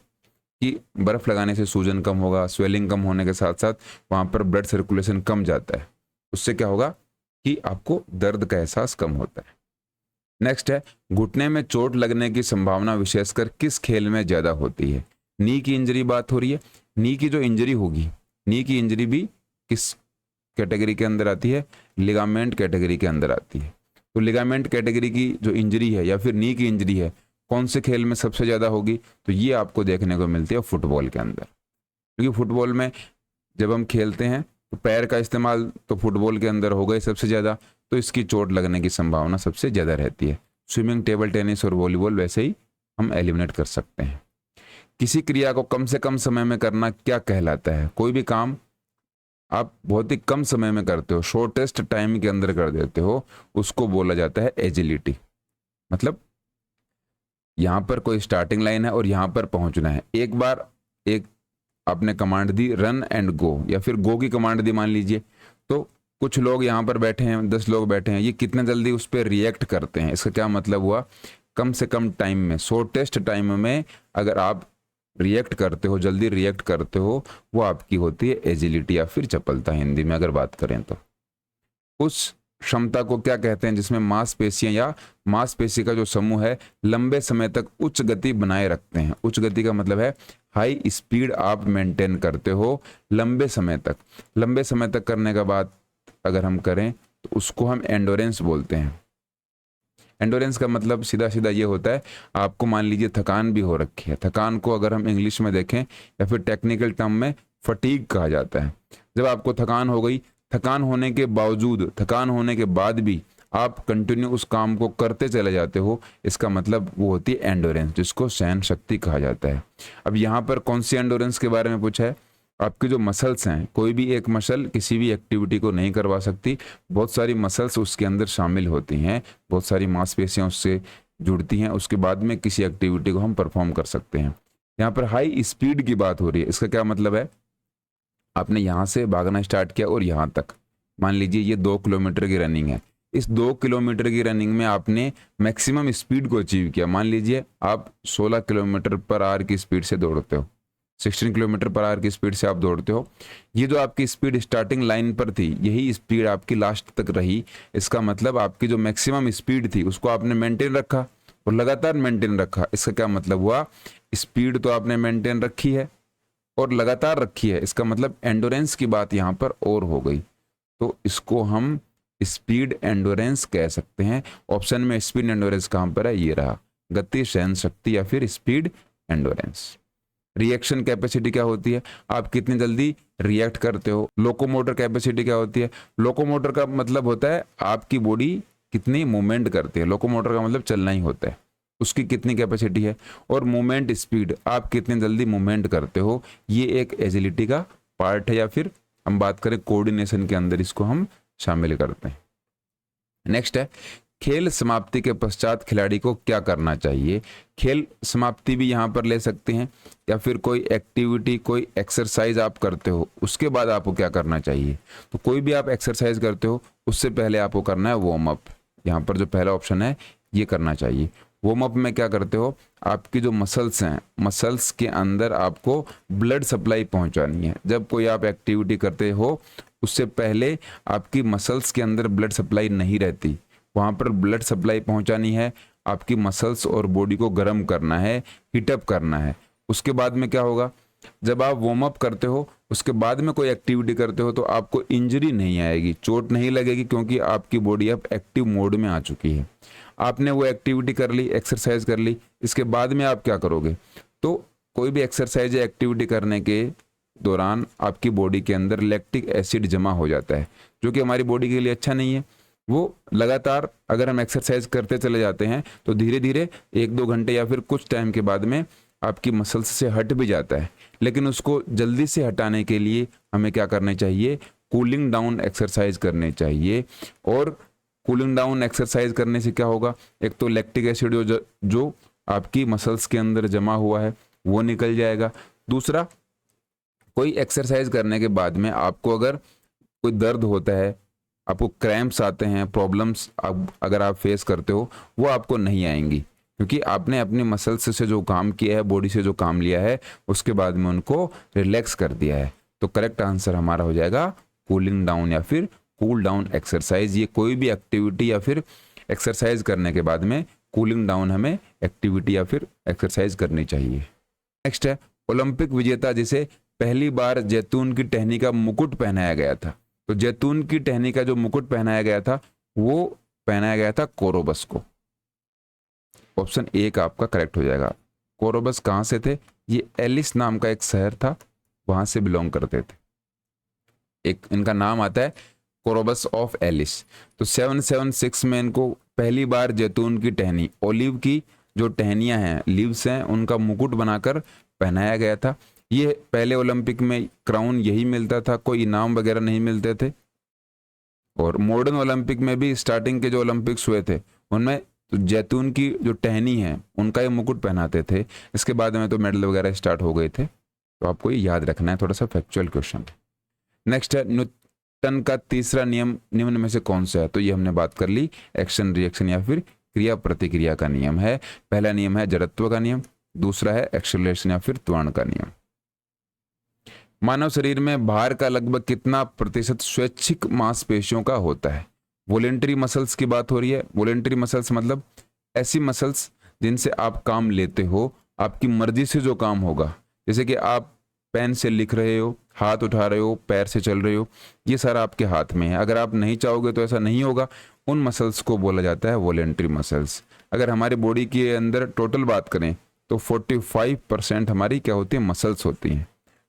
कि बर्फ़ लगाने से सूजन कम होगा, स्वेलिंग कम होने के साथ साथ वहाँ पर ब्लड सर्कुलेशन कम जाता है, उससे क्या होगा कि आपको दर्द का एहसास कम होता है। नेक्स्ट है घुटने में चोट लगने की संभावना विशेषकर किस खेल में ज़्यादा होती है? नी की इंजरी बात हो रही है। नी की जो इंजरी होगी, नी की इंजरी भी किस कैटेगरी के अंदर आती है? लिगामेंट कैटेगरी के अंदर आती है। तो लिगामेंट कैटेगरी की जो इंजरी है या फिर नी की इंजरी है कौन से खेल में सबसे ज़्यादा होगी? तो ये आपको देखने को मिलती है फुटबॉल के अंदर, क्योंकि फुटबॉल में जब हम खेलते हैं तो पैर का इस्तेमाल तो फुटबॉल के अंदर होगा ही सबसे ज़्यादा, तो इसकी चोट लगने की संभावना सबसे ज़्यादा रहती है। स्विमिंग, टेबल टेनिस और वॉलीबॉल वैसे ही हम एलिमिनेट कर सकते हैं। किसी क्रिया को कम से कम समय में करना क्या कहलाता है? कोई भी काम आप बहुत ही कम समय में करते हो, शॉर्टेस्ट टाइम के अंदर कर देते हो, उसको बोला जाता है एजिलिटी। मतलब यहाँ पर कोई स्टार्टिंग लाइन है और यहाँ पर पहुँचना है। एक बार एक आपने command the run and go, या फिर गो की कमांड दी मान लीजिए, तो कुछ लोग यहाँ पर बैठे हैं, 10 लोग बैठे हैं, ये कितने जल्दी उस पर रिएक्ट करते हैं। इसका क्या मतलब हुआ? कम से कम टाइम में, शॉर्टेस्ट टाइम में अगर आप रिएक्ट करते हो, जल्दी रिएक्ट करते हो, वो आपकी होती है एजिलिटी या फिर चपलता, हिंदी में अगर बात करें तो। उस क्षमता को क्या कहते हैं, जिसमें मांसपेशियां या मांसपेशी का जो समूह है लंबे समय तक उच्च गति बनाए रखते हैं। उच्च गति का मतलब है हाई स्पीड आप मेंटेन करते हो लंबे समय तक। लंबे समय तक करने का बाद अगर हम करें तो उसको हम एंडोरेंस बोलते हैं। एंडोरेंस का मतलब सीधा सीधा ये होता है, आपको मान लीजिए थकान भी हो रखी है, थकान को अगर हम इंग्लिश में देखें या फिर टेक्निकल टर्म में फटीग कहा जाता है। जब आपको थकान हो गई, थकान होने के बावजूद, थकान होने के बाद भी आप कंटिन्यू उस काम को करते चले जाते हो, इसका मतलब वो होती है एंडोरेंस, जिसको सहन शक्ति कहा जाता है। अब यहाँ पर कौन सी एंडोरेंस के बारे में पूछा है, आपकी जो मसल्स हैं, कोई भी एक मसल किसी भी एक्टिविटी को नहीं करवा सकती, बहुत सारी मसल्स उसके अंदर शामिल होती हैं, बहुत सारी मांसपेशियां उससे जुड़ती हैं, उसके बाद में किसी एक्टिविटी को हम परफॉर्म कर सकते हैं। यहाँ पर हाई स्पीड की बात हो रही है, इसका क्या मतलब है, आपने यहाँ से भागना स्टार्ट किया और यहाँ तक, मान लीजिए ये 2 किलोमीटर की रनिंग है, इस 2 किलोमीटर की रनिंग में आपने मैक्सिमम स्पीड को अचीव किया। मान लीजिए आप 16 किलोमीटर पर आवर की स्पीड से दौड़ते हो, 16 किलोमीटर पर आवर की स्पीड से आप दौड़ते हो। ये जो आपकी स्पीड स्टार्टिंग लाइन पर थी, यही स्पीड आपकी लास्ट तक रही। इसका मतलब आपकी जो मैक्सिमम स्पीड थी उसको आपने मेंटेन रखा और लगातार मेंटेन रखा। इसका क्या मतलब हुआ, स्पीड तो आपने मेंटेन रखी है और लगातार रखी है, इसका मतलब एंडोरेंस की बात यहाँ पर और हो गई, तो इसको हम स्पीड एंडोरेंस कह सकते हैं। ऑप्शन में स्पीड एंडोरेंस कहाँ पर है, ये रहा, गति सहन शक्ति या फिर स्पीड एंडोरेंस। रिएक्शन कैपेसिटी क्या होती है, आप कितनी जल्दी रिएक्ट करते हो। लोकोमोटर कैपेसिटी क्या होती है, लोकोमोटर का मतलब होता है आपकी बॉडी कितनी मूवमेंट करती है, लोकोमोटर का मतलब चलना ही होता है, उसकी कितनी कैपेसिटी है। और मूवमेंट स्पीड, आप कितनी जल्दी मूवमेंट करते हो, ये एक एजिलिटी का पार्ट है, या फिर हम बात करें कोऑर्डिनेशन के अंदर इसको हम शामिल करते हैं। नेक्स्ट है खेल समाप्ति के पश्चात खिलाड़ी को क्या करना चाहिए। खेल समाप्ति भी यहाँ पर ले सकते हैं, या फिर कोई एक्टिविटी, कोई एक्सरसाइज आप करते हो उसके बाद आपको क्या करना चाहिए। तो कोई भी आप एक्सरसाइज करते हो उससे पहले आपको करना है वार्म अप। यहाँ पर जो पहला ऑप्शन है ये करना चाहिए। वार्म अप में क्या करते हो, आपकी जो मसल्स हैं, मसल्स के अंदर आपको ब्लड सप्लाई पहुंचानी है। जब कोई आप एक्टिविटी करते हो उससे पहले आपकी मसल्स के अंदर ब्लड सप्लाई नहीं रहती, वहाँ पर ब्लड सप्लाई पहुंचानी है, आपकी मसल्स और बॉडी को गर्म करना है, हीटअप करना है। उसके बाद में क्या होगा, जब आप वार्म अप करते हो उसके बाद में कोई एक्टिविटी करते हो तो आपको इंजरी नहीं आएगी, चोट नहीं लगेगी, क्योंकि आपकी बॉडी अब एक्टिव मोड में आ चुकी है। आपने वो एक्टिविटी कर ली, एक्सरसाइज कर ली, इसके बाद में आप क्या करोगे, तो कोई भी एक्सरसाइज या एक्टिविटी करने के दौरान आपकी बॉडी के अंदर लैक्टिक एसिड जमा हो जाता है, जो कि हमारी बॉडी के लिए अच्छा नहीं है। वो लगातार अगर हम एक्सरसाइज करते चले जाते हैं तो धीरे धीरे 1-2 घंटे या फिर कुछ टाइम के बाद में आपकी मसल्स से हट भी जाता है, लेकिन उसको जल्दी से हटाने के लिए हमें क्या करना चाहिए, कूलिंग डाउन एक्सरसाइज करने चाहिए। और कूलिंग डाउन एक्सरसाइज करने से क्या होगा, एक तो लैक्टिक एसिड जो आपकी मसल्स के अंदर जमा हुआ है वो निकल जाएगा। दूसरा, कोई एक्सरसाइज करने के बाद में आपको अगर कोई दर्द होता है, आपको क्रैम्प्स आते हैं, प्रॉब्लम्स अगर आप फेस करते हो, वो आपको नहीं आएंगी, क्योंकि आपने अपनी मसल्स से जो काम किया है, बॉडी से जो काम लिया है, उसके बाद में उनको रिलैक्स कर दिया है। तो करेक्ट आंसर हमारा हो जाएगा कूलिंग डाउन या फिर कूल डाउन एक्सरसाइज। ये कोई भी एक्टिविटी या फिर एक्सरसाइज करने के बाद में कूलिंग डाउन हमें एक्टिविटी या फिर एक्सरसाइज करनी चाहिए। नेक्स्ट है ओलंपिक विजेता जिसे पहली बार जैतून की टहनी का मुकुट पहनाया गया था। तो जैतून की टहनी का जो मुकुट पहनाया गया था वो पहनाया गया था कोरोबस को। ऑप्शन ए का आपका करेक्ट हो जाएगा। कोरोबस कहाँ से थे, ये एलिस नाम का एक शहर था, वहां से बिलोंग करते थे। एक इनका नाम आता है कोरोबस ऑफ एलिस। तो 776 में इनको पहली बार जैतून की टहनी, ओलिव की जो टहनियां हैं, लीव्स हैं, उनका मुकुट बनाकर पहनाया गया था। ये पहले ओलंपिक में क्राउन यही मिलता था, कोई इनाम वगैरह नहीं मिलते थे। और मॉडर्न ओलंपिक में भी स्टार्टिंग के जो ओलंपिक्स हुए थे उनमें तो जैतून की जो टहनी है उनका ये मुकुट पहनाते थे। इसके बाद में तो मेडल वगैरह स्टार्ट हो गए थे। तो आपको ये याद रखना है, थोड़ा सा फैक्चुअल क्वेश्चन। नेक्स्ट है न्यूटन का तीसरा नियम निम्न में से कौन सा है। तो ये हमने बात कर ली, एक्शन रिएक्शन या फिर क्रिया प्रतिक्रिया का नियम है। पहला नियम है जड़त्व का नियम, दूसरा है एक्सेलरेशन या फिर त्वरण का नियम। मानव शरीर में भार का लगभग कितना प्रतिशत स्वैच्छिक मांसपेशियों का होता है। वॉलेंटरी मसल्स की बात हो रही है। वॉलेंटरी मसल्स मतलब ऐसी मसल्स जिनसे आप काम लेते हो, आपकी मर्जी से जो काम होगा, जैसे कि आप पेन से लिख रहे हो, हाथ उठा रहे हो, पैर से चल रहे हो, ये सारा आपके हाथ में है। अगर आप नहीं चाहोगे तो ऐसा नहीं होगा। उन मसल्स को बोला जाता है वॉलेंटरी मसल्स। अगर हमारी बॉडी के अंदर टोटल बात करें तो 45% हमारी क्या होती है, मसल्स होती हैं,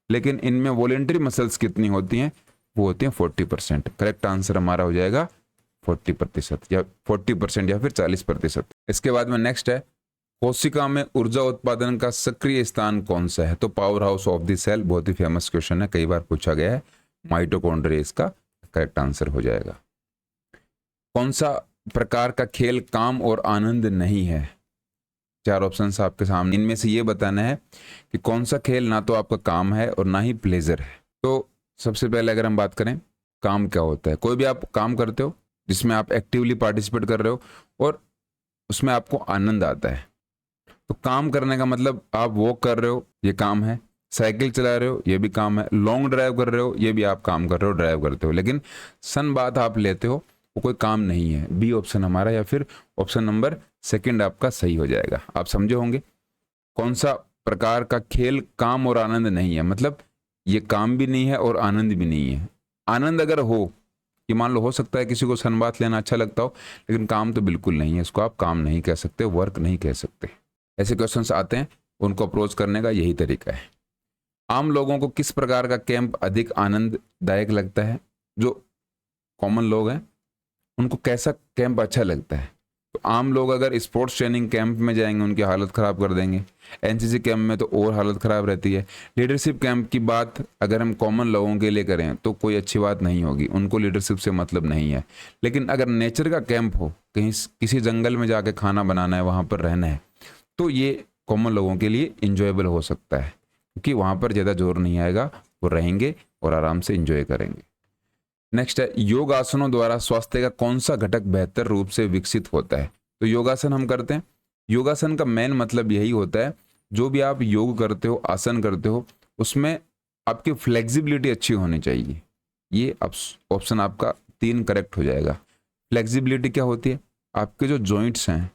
लेकिन इनमें वॉलेंटरी मसल्स कितनी होती हैं, वो होती हैं 40%। करेक्ट आंसर हमारा हो जाएगा 40% या 40% या फिर 40%। इसके बाद में नेक्स्ट है, कोशिका में ऊर्जा उत्पादन का सक्रिय स्थान कौन सा है? तो power house of the cell, बहुत ही फेमस क्वेश्चन है, कई बार पूछा गया है। माइटोकॉन्ड्रिया इसका करेक्ट आंसर हो जाएगा। कौन सा प्रकार का खेल काम और आनंद नहीं है? 4 ऑप्शन आपके सामने, इनमें से ये बताना है कि कौन सा खेल ना तो आपका काम है और ना ही प्लेजर है। तो सबसे पहले अगर हम बात करें काम क्या होता है, कोई भी आप काम करते हो जिसमें आप एक्टिवली पार्टिसिपेट कर रहे हो और उसमें आपको आनंद आता है, तो काम करने का मतलब आप वॉक कर रहे हो, ये काम है, साइकिल चला रहे हो, ये भी काम है, लॉन्ग ड्राइव कर रहे हो, ये भी आप काम कर रहे हो, ड्राइव करते हो, लेकिन सन बात आप लेते हो, वो कोई काम नहीं है। बी ऑप्शन हमारा या फिर ऑप्शन नंबर सेकंड आपका सही हो जाएगा। आप समझे होंगे कौन सा प्रकार का खेल काम और आनंद नहीं है, मतलब ये काम भी नहीं है और आनंद भी नहीं है। आनंद अगर हो कि मान लो हो सकता है किसी को सनबाथ लेना अच्छा लगता हो, लेकिन काम तो बिल्कुल नहीं है, इसको आप काम नहीं कह सकते, वर्क नहीं कह सकते। ऐसे क्वेश्चंस आते हैं, उनको अप्रोच करने का यही तरीका है। आम लोगों को किस प्रकार का कैंप अधिक आनंददायक लगता है? जो कॉमन लोग हैं उनको कैसा कैंप अच्छा लगता है? तो आम लोग अगर स्पोर्ट्स ट्रेनिंग कैंप में जाएंगे उनकी हालत ख़राब कर देंगे, एनसीसी कैंप में तो और हालत ख़राब रहती है। लीडरशिप कैंप की बात अगर हम कॉमन लोगों के लिए करें तो कोई अच्छी बात नहीं होगी, उनको लीडरशिप से मतलब नहीं है। लेकिन अगर नेचर का कैंप हो, कहीं किसी जंगल में जाके खाना बनाना है, वहाँ पर रहना है, तो ये कॉमन लोगों के लिए इंजॉयबल हो सकता है, क्योंकि वहाँ पर ज़्यादा जोर नहीं आएगा, वो रहेंगे और आराम से इंजॉय करेंगे। नेक्स्ट है, योग आसनों द्वारा स्वास्थ्य का कौन सा घटक बेहतर रूप से विकसित होता है? तो योगासन हम करते हैं, योगासन का मेन मतलब यही होता है, जो भी आप योग करते हो, आसन करते हो, उसमें आपकी फ्लेक्सिबिलिटी अच्छी होनी चाहिए। ये ऑप्शन आपका 3 करेक्ट हो जाएगा। फ्लेक्सिबिलिटी क्या होती है? आपके जो जॉइंट्स हैं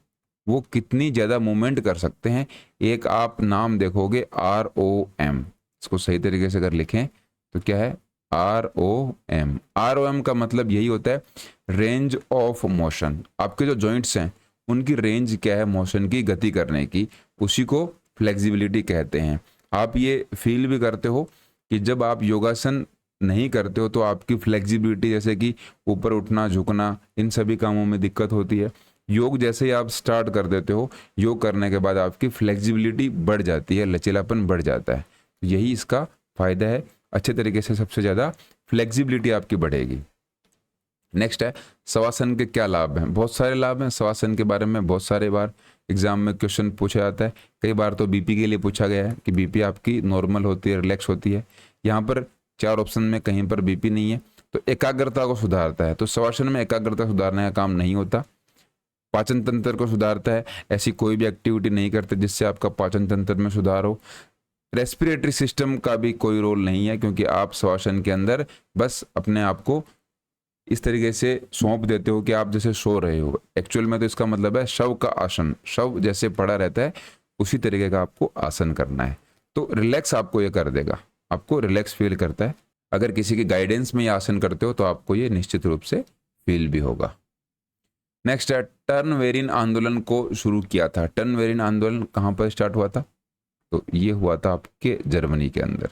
वो कितनी ज़्यादा मूवमेंट कर सकते हैं। एक आप नाम देखोगे ROM, इसको सही तरीके से अगर लिखें तो क्या है, ROM। ROM का मतलब यही होता है रेंज ऑफ मोशन। आपके जो जॉइंट्स हैं उनकी रेंज क्या है मोशन की, गति करने की, उसी को फ्लेक्सिबिलिटी कहते हैं। आप ये फील भी करते हो कि जब आप योगासन नहीं करते हो तो आपकी फ्लेक्सिबिलिटी, जैसे कि ऊपर उठना झुकना, इन सभी कामों में दिक्कत होती है। योग जैसे ही आप स्टार्ट कर देते हो, योग करने के बाद आपकी फ्लेक्सिबिलिटी बढ़ जाती है, लचीलापन बढ़ जाता है। यही इसका फायदा है, अच्छे तरीके से सबसे ज़्यादा फ्लेक्सिबिलिटी आपकी बढ़ेगी। नेक्स्ट है, शवासन के क्या लाभ हैं? बहुत सारे लाभ हैं शवासन के बारे में, बहुत सारे बार एग्जाम में क्वेश्चन पूछा जाता है। कई बार तो बीपी के लिए पूछा गया है कि बीपी आपकी नॉर्मल होती है, रिलैक्स होती है। यहाँ पर 4 ऑप्शन में कहीं पर बीपी नहीं है। तो एकाग्रता को सुधारता है, तो शवासन में एकाग्रता सुधारने का काम नहीं होता। पाचन तंत्र को सुधारता है, ऐसी कोई भी एक्टिविटी नहीं करते जिससे आपका पाचन तंत्र में सुधार हो। रेस्पिरेटरी सिस्टम का भी कोई रोल नहीं है, क्योंकि आप शवासन के अंदर बस अपने आप को इस तरीके से सौंप देते हो कि आप जैसे सो रहे हो। एक्चुअल में तो इसका मतलब है शव का आसन, शव जैसे पड़ा रहता है उसी तरीके का आपको आसन करना है। तो रिलैक्स आपको ये कर देगा, आपको रिलैक्स फील करता है। अगर किसी के गाइडेंस में ये आसन करते हो तो आपको ये निश्चित रूप से फील भी होगा। नेक्स्ट है, टर्नवेरिन आंदोलन को शुरू किया था। टर्नवेरिन आंदोलन कहाँ पर स्टार्ट हुआ था? तो ये हुआ था आपके जर्मनी के अंदर।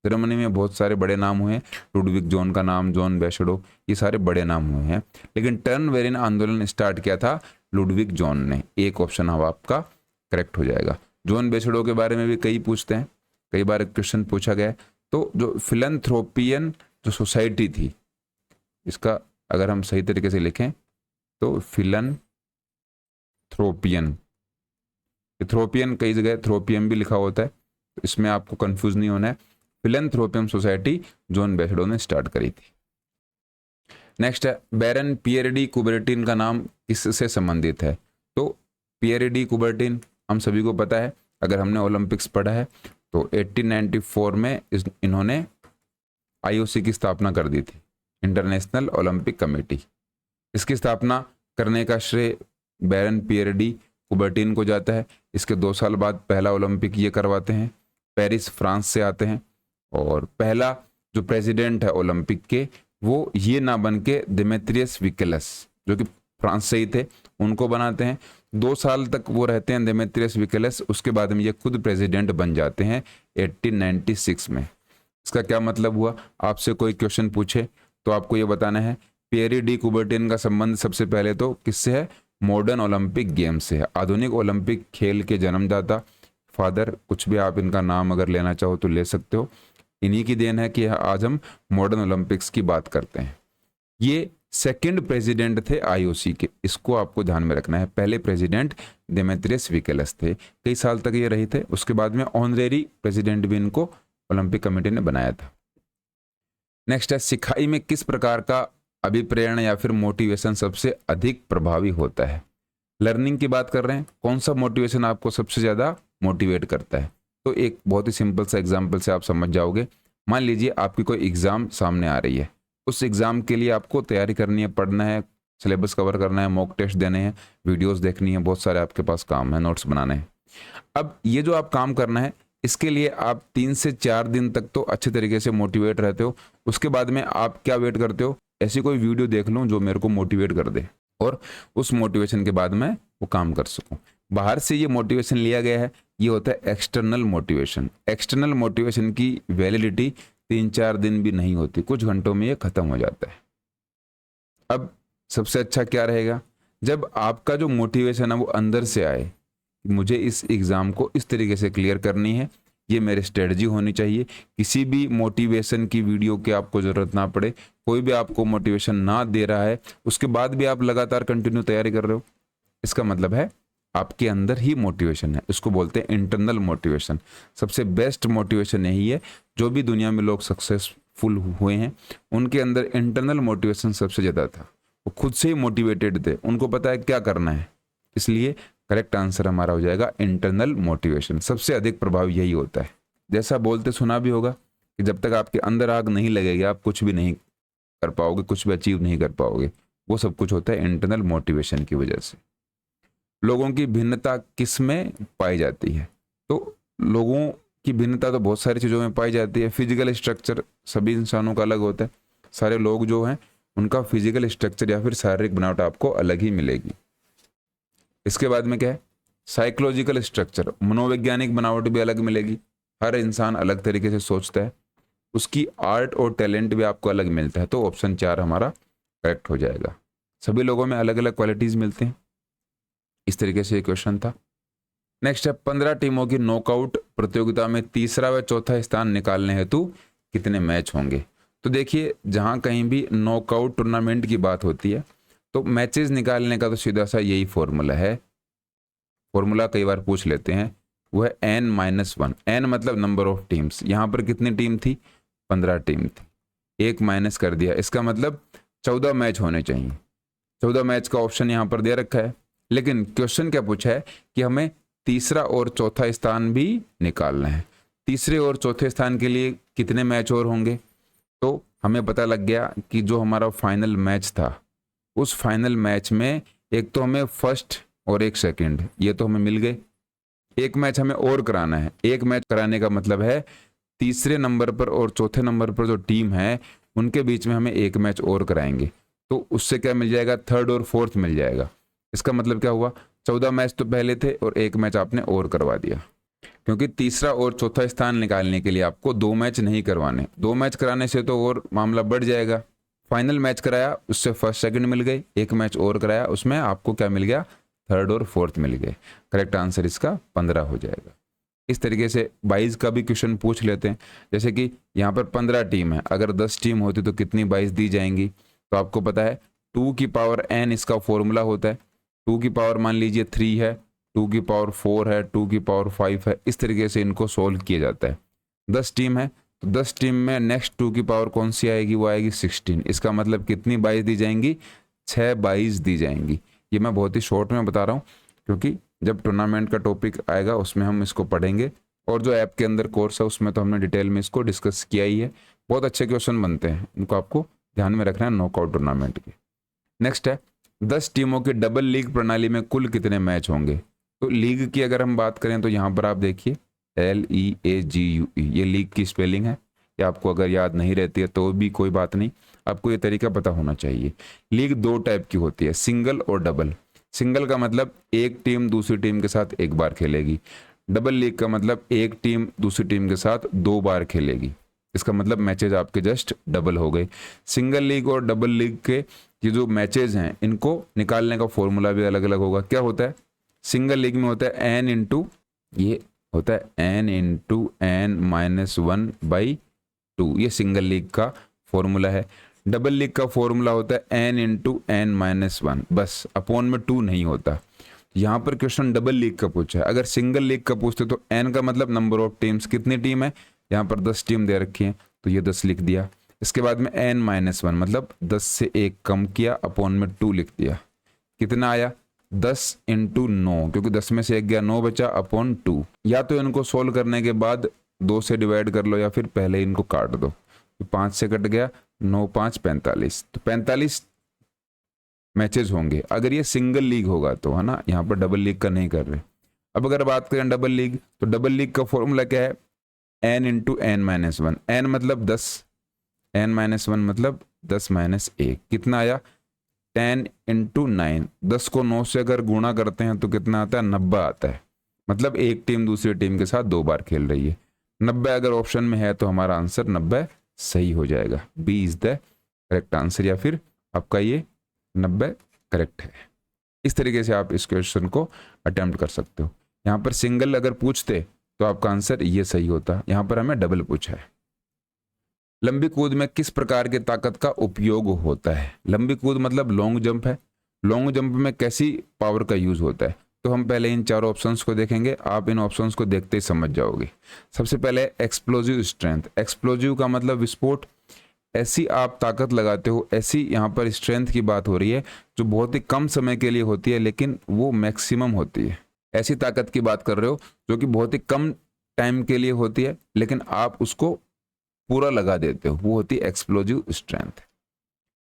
जर्मनी में बहुत सारे बड़े नाम हुए हैं, लुडविग जॉन का नाम, जॉन बेशडो, ये सारे बड़े नाम हुए हैं, लेकिन टर्नवेरिन आंदोलन स्टार्ट किया था लुडविग जॉन ने। एक ऑप्शन अब आपका करेक्ट हो जाएगा। जॉन बेशडो के बारे में भी कई पूछते हैं, कई बार क्वेश्चन पूछा गया है। तो जो फिलैंथ्रोपियन जो सोसाइटी थी, इसका अगर हम सही तरीके से लिखें तो फिलैंथ्रोपियन, इथ्रोपियन कई जगह थ्रोपियम भी लिखा होता है, तो इसमें आपको कंफ्यूज नहीं होना है। फिलैंथ्रोपियम सोसाइटी जॉन बेशडो ने स्टार्ट करी थी। नेक्स्ट है, बैरन पियर डी कुबर्टिन का नाम किससे संबंधित है? तो पियर डी कुबर्टिन हम सभी को पता है, अगर हमने ओलंपिक्स पढ़ा है तो 1894 में इन्होंने IOC की स्थापना कर दी थी, इंटरनेशनल ओलंपिक कमेटी। इसकी स्थापना करने का श्रेय बैरन पियर डी कुबर्टिन को जाता है। इसके 2 साल बाद पहला ओलंपिक ये करवाते हैं। पेरिस फ्रांस से आते हैं और पहला जो प्रेसिडेंट है ओलंपिक के वो ये ना बन के देमेत्रियस विकेलस जो कि फ्रांस से ही थे उनको बनाते हैं। 2 साल तक वो रहते हैं देमेत्रियस विकेलस, उसके बाद में ये खुद प्रेसिडेंट बन जाते हैं 1896 में। इसका क्या मतलब हुआ? आपसे कोई क्वेश्चन पूछे तो आपको ये बताना है पियरी डी कुबर्टिन का संबंध सबसे पहले तो किससे है? मॉडर्न ओलंपिक गेम से है, आधुनिक ओलंपिक खेल के जन्मदाता फादर, कुछ भी आप इनका नाम अगर लेना चाहो तो ले सकते हो। इन्हीं की देन है कि आज हम मॉडर्न ओलंपिक्स की बात करते हैं। ये सेकंड प्रेसिडेंट थे आईओसी के, इसको आपको ध्यान में रखना है। पहले प्रेसिडेंट देमेत्रियस विकेलस थे, कई साल तक ये रहे थे, उसके बाद में ऑनरेरी प्रेसिडेंट भी इनको ओलंपिक कमेटी ने बनाया था। नेक्स्ट है सिखाई में किस प्रकार का अभिप्रेरण या फिर मोटिवेशन सबसे अधिक प्रभावी होता है? लर्निंग की बात कर रहे हैं, कौन सा मोटिवेशन आपको सबसे ज्यादा मोटिवेट करता है? तो एक बहुत ही सिंपल सा एग्जाम्पल से आप समझ जाओगे। मान लीजिए आपकी कोई एग्जाम सामने आ रही है, उस एग्जाम के लिए आपको तैयारी करनी है, पढ़ना है, सिलेबस कवर करना है, मॉक टेस्ट देने हैं, वीडियोस देखनी है, बहुत सारे आपके पास काम है, नोट्स बनाने हैं। अब ये जो आप काम करना है इसके लिए आप 3 से 4 दिन तक तो अच्छे तरीके से मोटिवेट रहते हो। उसके बाद में आप क्या वेट करते हो? ऐसी कोई वीडियो देख लूं जो मेरे को मोटिवेट कर दे और उस मोटिवेशन के बाद मैं वो काम कर सकूं। बाहर से ये मोटिवेशन लिया गया है, ये होता है एक्सटर्नल मोटिवेशन। एक्सटर्नल मोटिवेशन की वैलिडिटी 3-4 दिन भी नहीं होती, कुछ घंटों में ये खत्म हो जाता है। अब सबसे अच्छा क्या रहेगा? जब आपका जो मोटिवेशन है वो अंदर से आए, मुझे इस एग्जाम को इस तरीके से क्लियर करनी है, ये मेरी स्ट्रेटजी होनी चाहिए। किसी भी मोटिवेशन की वीडियो की आपको जरूरत ना पड़े, कोई भी आपको मोटिवेशन ना दे रहा है, उसके बाद भी आप लगातार कंटिन्यू तैयारी कर रहे हो, इसका मतलब है आपके अंदर ही मोटिवेशन है। इसको बोलते हैं इंटरनल मोटिवेशन। सबसे बेस्ट मोटिवेशन यही है। जो भी दुनिया में लोग सक्सेसफुल हुए हैं उनके अंदर इंटरनल मोटिवेशन सबसे ज्यादा था, वो खुद से ही मोटिवेटेड थे, उनको पता है क्या करना है। इसलिए करेक्ट आंसर हमारा हो जाएगा इंटरनल मोटिवेशन। सबसे अधिक प्रभाव यही होता है। जैसा बोलते सुना भी होगा कि जब तक आपके अंदर आग नहीं लगेगी आप कुछ भी नहीं कर पाओगे, कुछ भी अचीव नहीं कर पाओगे। वो सब कुछ होता है इंटरनल मोटिवेशन की वजह से। लोगों की भिन्नता किस में पाई जाती है? तो लोगों की भिन्नता तो बहुत सारी चीज़ों में पाई जाती है। फिजिकल स्ट्रक्चर सभी इंसानों का अलग होता है। सारे लोग जो हैं उनका फिजिकल स्ट्रक्चर या फिर शारीरिक बनावट आपको अलग ही मिलेगी। इसके बाद में क्या है? साइकोलॉजिकल स्ट्रक्चर, मनोवैज्ञानिक बनावट भी अलग मिलेगी। हर इंसान अलग तरीके से सोचता है, उसकी आर्ट और टैलेंट भी आपको अलग मिलता है। तो ऑप्शन 4 हमारा करेक्ट हो जाएगा। सभी लोगों में अलग अलग क्वालिटीज मिलते हैं। इस तरीके से ये क्वेश्चन था। नेक्स्ट है 15 टीमों की नॉकआउट प्रतियोगिता में तीसरा व चौथा स्थान निकालने हेतु कितने मैच होंगे? तो देखिए, जहां कहीं भी नॉकआउट टूर्नामेंट की बात होती है तो मैचेस निकालने का तो सीधा सा यही फॉर्मूला है। फॉर्मूला कई बार पूछ लेते हैं, वो है n-1। n मतलब नंबर ऑफ टीम्स। यहाँ पर कितनी टीम थी? 15 टीम थी, एक माइनस कर दिया, इसका मतलब 14 मैच होने चाहिए। 14 मैच का ऑप्शन यहाँ पर दे रखा है, लेकिन क्वेश्चन क्या पूछा है कि हमें तीसरा और चौथा स्थान भी निकालना है। तीसरे और चौथे स्थान के लिए कितने मैच और होंगे? तो हमें पता लग गया कि जो हमारा फाइनल मैच था उस फाइनल मैच में एक तो हमें फर्स्ट और एक सेकंड, ये तो हमें मिल गए। एक मैच हमें और कराना है। एक मैच कराने का मतलब है तीसरे नंबर पर और चौथे नंबर पर जो टीम है उनके बीच में हमें एक मैच और कराएंगे। तो उससे क्या मिल जाएगा? थर्ड और फोर्थ मिल जाएगा। इसका मतलब क्या हुआ? 14 मैच तो पहले थे और एक मैच आपने और करवा दिया, क्योंकि तीसरा और चौथा स्थान निकालने के लिए आपको 2 मैच नहीं करवाने। 2 मैच कराने से तो और मामला बढ़ जाएगा। फाइनल मैच कराया उससे फर्स्ट सेकंड मिल गई, एक मैच और कराया उसमें आपको क्या मिल गया? थर्ड और फोर्थ मिल गए। करेक्ट आंसर इसका 15 हो जाएगा। इस तरीके से 22 का भी क्वेश्चन पूछ लेते हैं। जैसे कि यहाँ पर 15 टीम है, अगर 10 टीम होती तो कितनी 22 दी जाएंगी? तो आपको पता है 2 की पावर n इसका फॉर्मूला होता है। 2 की पावर मान लीजिए 3 है, 2 की पावर 4 है, 2 की पावर 5 है। इस तरीके से इनको सोल्व किया जाता है। 10 टीम है तो 10 टीम में नेक्स्ट 2 की पावर कौन सी आएगी? वो आएगी 16। इसका मतलब कितनी 22 दी जाएंगी? 6 22 दी जाएंगी। ये मैं बहुत ही शॉर्ट में बता रहा हूँ, क्योंकि जब टूर्नामेंट का टॉपिक आएगा उसमें हम इसको पढ़ेंगे, और जो ऐप के अंदर कोर्स है उसमें तो हमने डिटेल में इसको डिस्कस किया ही है। बहुत अच्छे क्वेश्चन बनते हैं, इनको आपको ध्यान में रखना है नॉकआउट टूर्नामेंट के। नेक्स्ट है 10 टीमों की डबल लीग प्रणाली में कुल कितने मैच होंगे। तो लीग की अगर हम बात करें तो यहाँ पर आप देखिए LEAGUE, ये लीग की स्पेलिंग है। ये आपको अगर याद नहीं रहती है तो भी कोई बात नहीं, आपको ये तरीका पता होना चाहिए। लीग दो टाइप की होती है, सिंगल और डबल। सिंगल का मतलब एक टीम दूसरी टीम के साथ एक बार खेलेगी। डबल लीग का मतलब एक टीम दूसरी टीम के साथ 2 बार खेलेगी। इसका मतलब मैचेज आपके जस्ट डबल हो गए। सिंगल लीग और डबल लीग के ये जो मैचेज हैं इनको निकालने का फॉर्मूला भी अलग अलग होगा। क्या होता है, सिंगल लीग में होता है n इंटू, ये होता है n(n-1/2), ये सिंगल लीग का फॉर्मूला है। डबल लीग का फॉर्मूला होता है n(n-1), बस अपॉन में 2 नहीं होता। यहाँ पर क्वेश्चन डबल लीग का पूछा है। अगर सिंगल लीग का पूछते तो n का मतलब नंबर ऑफ टीम्स, कितनी टीम है, यहाँ पर 10 टीम दे रखी है तो ये 10 लिख दिया। इसके बाद में n-1 मतलब 10 से 1 कम किया, अपॉन में 2 लिख दिया। कितना आया 10 इंटू 9, क्योंकि 10 में से 1 गया 9 बचा, अपॉन 2। या तो इनको सोल्व करने के बाद 2 से डिवाइड कर लो या फिर पहले इनको काट दो। 5 से कट गया 9 5 45, तो 45 मैचेज होंगे अगर ये सिंगल लीग होगा तो, है ना। यहाँ पर डबल लीग का नहीं कर रहे। अब अगर बात करें डबल लीग, तो डबल लीग का फॉर्मूला क्या है, n इंटू n-1। n मतलब 10, n-1 मतलब 10 माइनस 1, कितना आया 10 इंटू 9। 10 को 9 से अगर गुणा करते हैं तो कितना आता है 90 आता है। मतलब एक टीम दूसरी टीम के साथ 2 बार खेल रही है। 90 अगर ऑप्शन में है तो हमारा आंसर 90 सही हो जाएगा। B is the correct answer, या फिर आपका ये 90 करेक्ट है। इस तरीके से आप इस क्वेश्चन को अटेम्प्ट कर सकते हो। यहाँ पर सिंगल अगर पूछते तो आपका आंसर ये सही होता, यहाँ पर हमें डबल पूछा है। लंबी कूद में किस प्रकार की ताकत का उपयोग होता है। लंबी कूद मतलब लॉन्ग जंप है। लॉन्ग जंप में कैसी पावर का यूज होता है, तो हम पहले इन चारों ऑप्शंस को देखेंगे। आप इन ऑप्शंस को देखते ही समझ जाओगे। सबसे पहले एक्सप्लोजिव स्ट्रेंथ। एक्सप्लोजिव का मतलब विस्फोट। ऐसी आप ताकत लगाते हो, ऐसी यहाँ पर स्ट्रेंथ की बात हो रही है जो बहुत ही कम समय के लिए होती है लेकिन वो मैक्सिमम होती है। ऐसी ताकत की बात कर रहे हो जो कि बहुत ही कम टाइम के लिए होती है लेकिन आप उसको पूरा लगा देते हो, वो होती है एक्सप्लोजिव स्ट्रेंथ।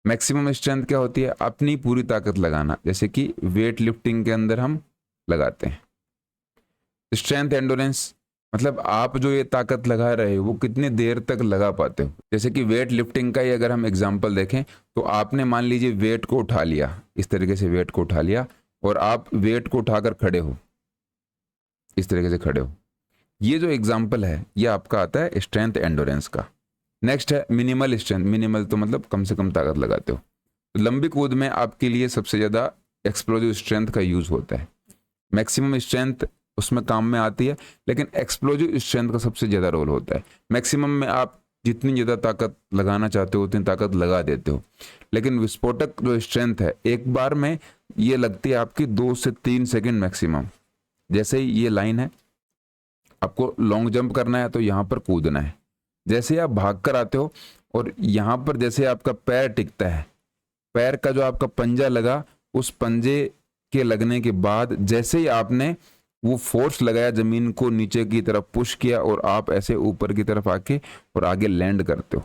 मैक्सिमम स्ट्रेंथ क्या होती है, अपनी पूरी ताकत लगाना, जैसे कि वेट लिफ्टिंग के अंदर हम लगाते हैं। स्ट्रेंथ एंडोरेंस मतलब आप जो ये ताकत लगा रहे हो वो कितनी देर तक लगा पाते हो। जैसे कि वेट लिफ्टिंग का ही अगर हम एग्जांपल देखें तो आपने मान लीजिए वेट को उठा लिया, इस तरीके से वेट को उठा लिया और आप वेट को उठाकर खड़े हो, इस तरीके से खड़े हो। ये जो एग्जाम्पल है ये आपका आता है स्ट्रेंथ एंडोरेंस का। नेक्स्ट है मिनिमल स्ट्रेंथ। मिनिमल तो मतलब कम से कम ताकत लगाते हो। तो लंबी कूद में आपके लिए सबसे ज़्यादा एक्सप्लोजिव स्ट्रेंथ का यूज होता है। मैक्सिमम स्ट्रेंथ उसमें काम में आती है लेकिन एक्सप्लोजिव स्ट्रेंथ का सबसे ज़्यादा रोल होता है। मैक्सिमम में आप जितनी ज़्यादा ताकत लगाना चाहते हो उतनी ताकत लगा देते हो, लेकिन विस्फोटक जो स्ट्रेंथ है एक बार में ये लगती है आपकी 2 से 3 सेकेंड मैक्सिमम। जैसे ही ये लाइन है, आपको लॉन्ग जंप करना है तो यहाँ पर कूदना है। जैसे आप भाग कर आते हो और यहाँ पर जैसे आपका पैर टिकता है, पैर का जो आपका पंजा लगा, उस पंजे के लगने के बाद जैसे ही आपने वो फोर्स लगाया, जमीन को नीचे की तरफ पुश किया और आप ऐसे ऊपर की तरफ आके और आगे लैंड करते हो।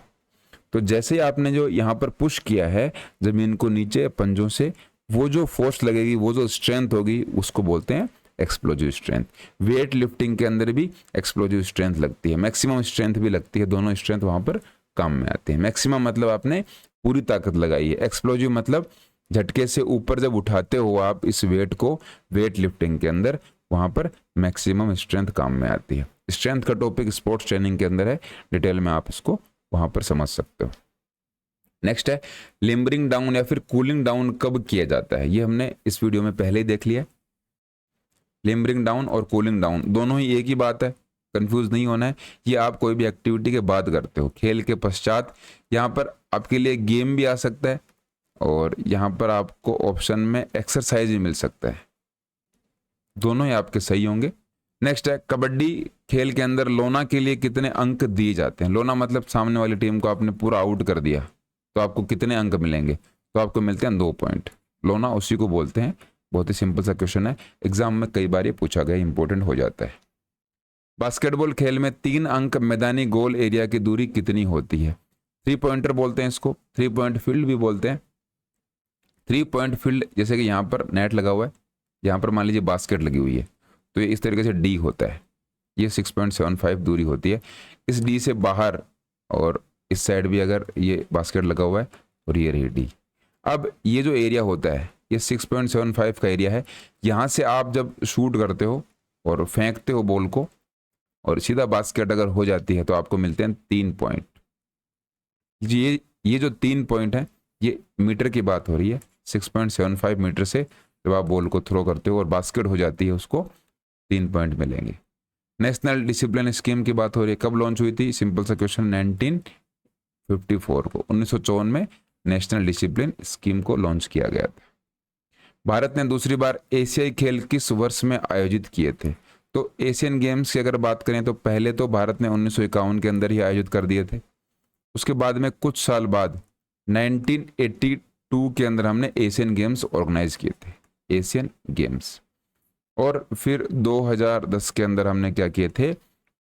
तो जैसे ही आपने जो यहाँ पर पुश किया है जमीन को नीचे पंजों से, वो जो फोर्स लगेगी, वो जो स्ट्रेंथ होगी, उसको बोलते हैं एक्सप्लोजिव स्ट्रेंथ। वेट लिफ्टिंग के अंदर भी एक्सप्लोजिव स्ट्रेंथ लगती है, मैक्सिमम स्ट्रेंथ भी लगती है। दोनों स्ट्रेंथ वहां पर काम में आते हैं। मैक्सिमम मतलब आपने पूरी ताकत लगाई है, एक्सप्लोजिव मतलब झटके से ऊपर जब उठाते हो आप इस वेट को वेट लिफ्टिंग के अंदर, वहां पर मैक्सिमम स्ट्रेंथ काम में आती है। स्ट्रेंथ का टॉपिक स्पोर्ट्स ट्रेनिंग के अंदर है, डिटेल में आप इसको वहां पर समझ सकते हो। नेक्स्ट है लिम्बरिंग डाउन या फिर कूलिंग डाउन कब किया जाता है। ये हमने इस वीडियो में पहले ही देख लिया। लिम्बरिंग डाउन और कूलिंग डाउन दोनों ही एक ही बात है, कंफ्यूज नहीं होना है। ये आप कोई भी एक्टिविटी के बाद करते हो, खेल के पश्चात। यहाँ पर आपके लिए गेम भी आ सकता है और यहाँ पर आपको ऑप्शन में एक्सरसाइज भी मिल सकता है, दोनों ही आपके सही होंगे। नेक्स्ट है कबड्डी खेल के अंदर लोना के लिए कितने अंक दिए जाते हैं। लोना मतलब सामने वाली टीम को आपने पूरा आउट कर दिया तो आपको कितने अंक मिलेंगे, तो आपको मिलते हैं 2 पॉइंट। लोना उसी को बोलते हैं। बहुत ही सिंपल सा क्वेश्चन है, एग्जाम में कई बार ये पूछा गया, इंपॉर्टेंट हो जाता है। बास्केटबॉल खेल में 3 अंक मैदानी गोल एरिया की दूरी कितनी होती है। 3 पॉइंटर बोलते हैं इसको, 3 पॉइंट फील्ड भी बोलते हैं। 3 पॉइंट फील्ड, जैसे कि यहाँ पर नेट लगा हुआ है, यहाँ पर मान लीजिए बास्केट लगी हुई है, तो ये इस तरीके से डी होता है, ये 6.75 दूरी होती है। इस डी से बाहर और इस साइड भी अगर ये बास्केट लगा हुआ है और ये रही डी। अब ये जो एरिया होता है ये 6.75 का एरिया है। यहाँ से आप जब शूट करते हो और फेंकते हो बॉल को और सीधा बास्केट अगर हो जाती है तो आपको मिलते हैं 3 पॉइंट। ये जो 3 पॉइंट है ये मीटर की बात हो रही है। 6.75 मीटर से जब आप बॉल को थ्रो करते हो और बास्केट हो जाती है उसको 3 पॉइंट मिलेंगे। नेशनल डिसिप्लिन स्कीम की बात हो रही है, कब लॉन्च हुई थी? सिंपल सा क्वेश्चन, 1954 को, 1954 में नेशनल डिसिप्लिन स्कीम को लॉन्च किया गया था। भारत ने दूसरी बार एशियाई खेल किस वर्ष में आयोजित किए थे? तो एशियन गेम्स की अगर बात करें तो पहले तो भारत ने 1951 के अंदर ही आयोजित कर दिए थे। उसके बाद में कुछ साल बाद 1982 के अंदर हमने एशियन गेम्स ऑर्गेनाइज किए थे, एशियन गेम्स। और फिर 2010 के अंदर हमने क्या किए थे?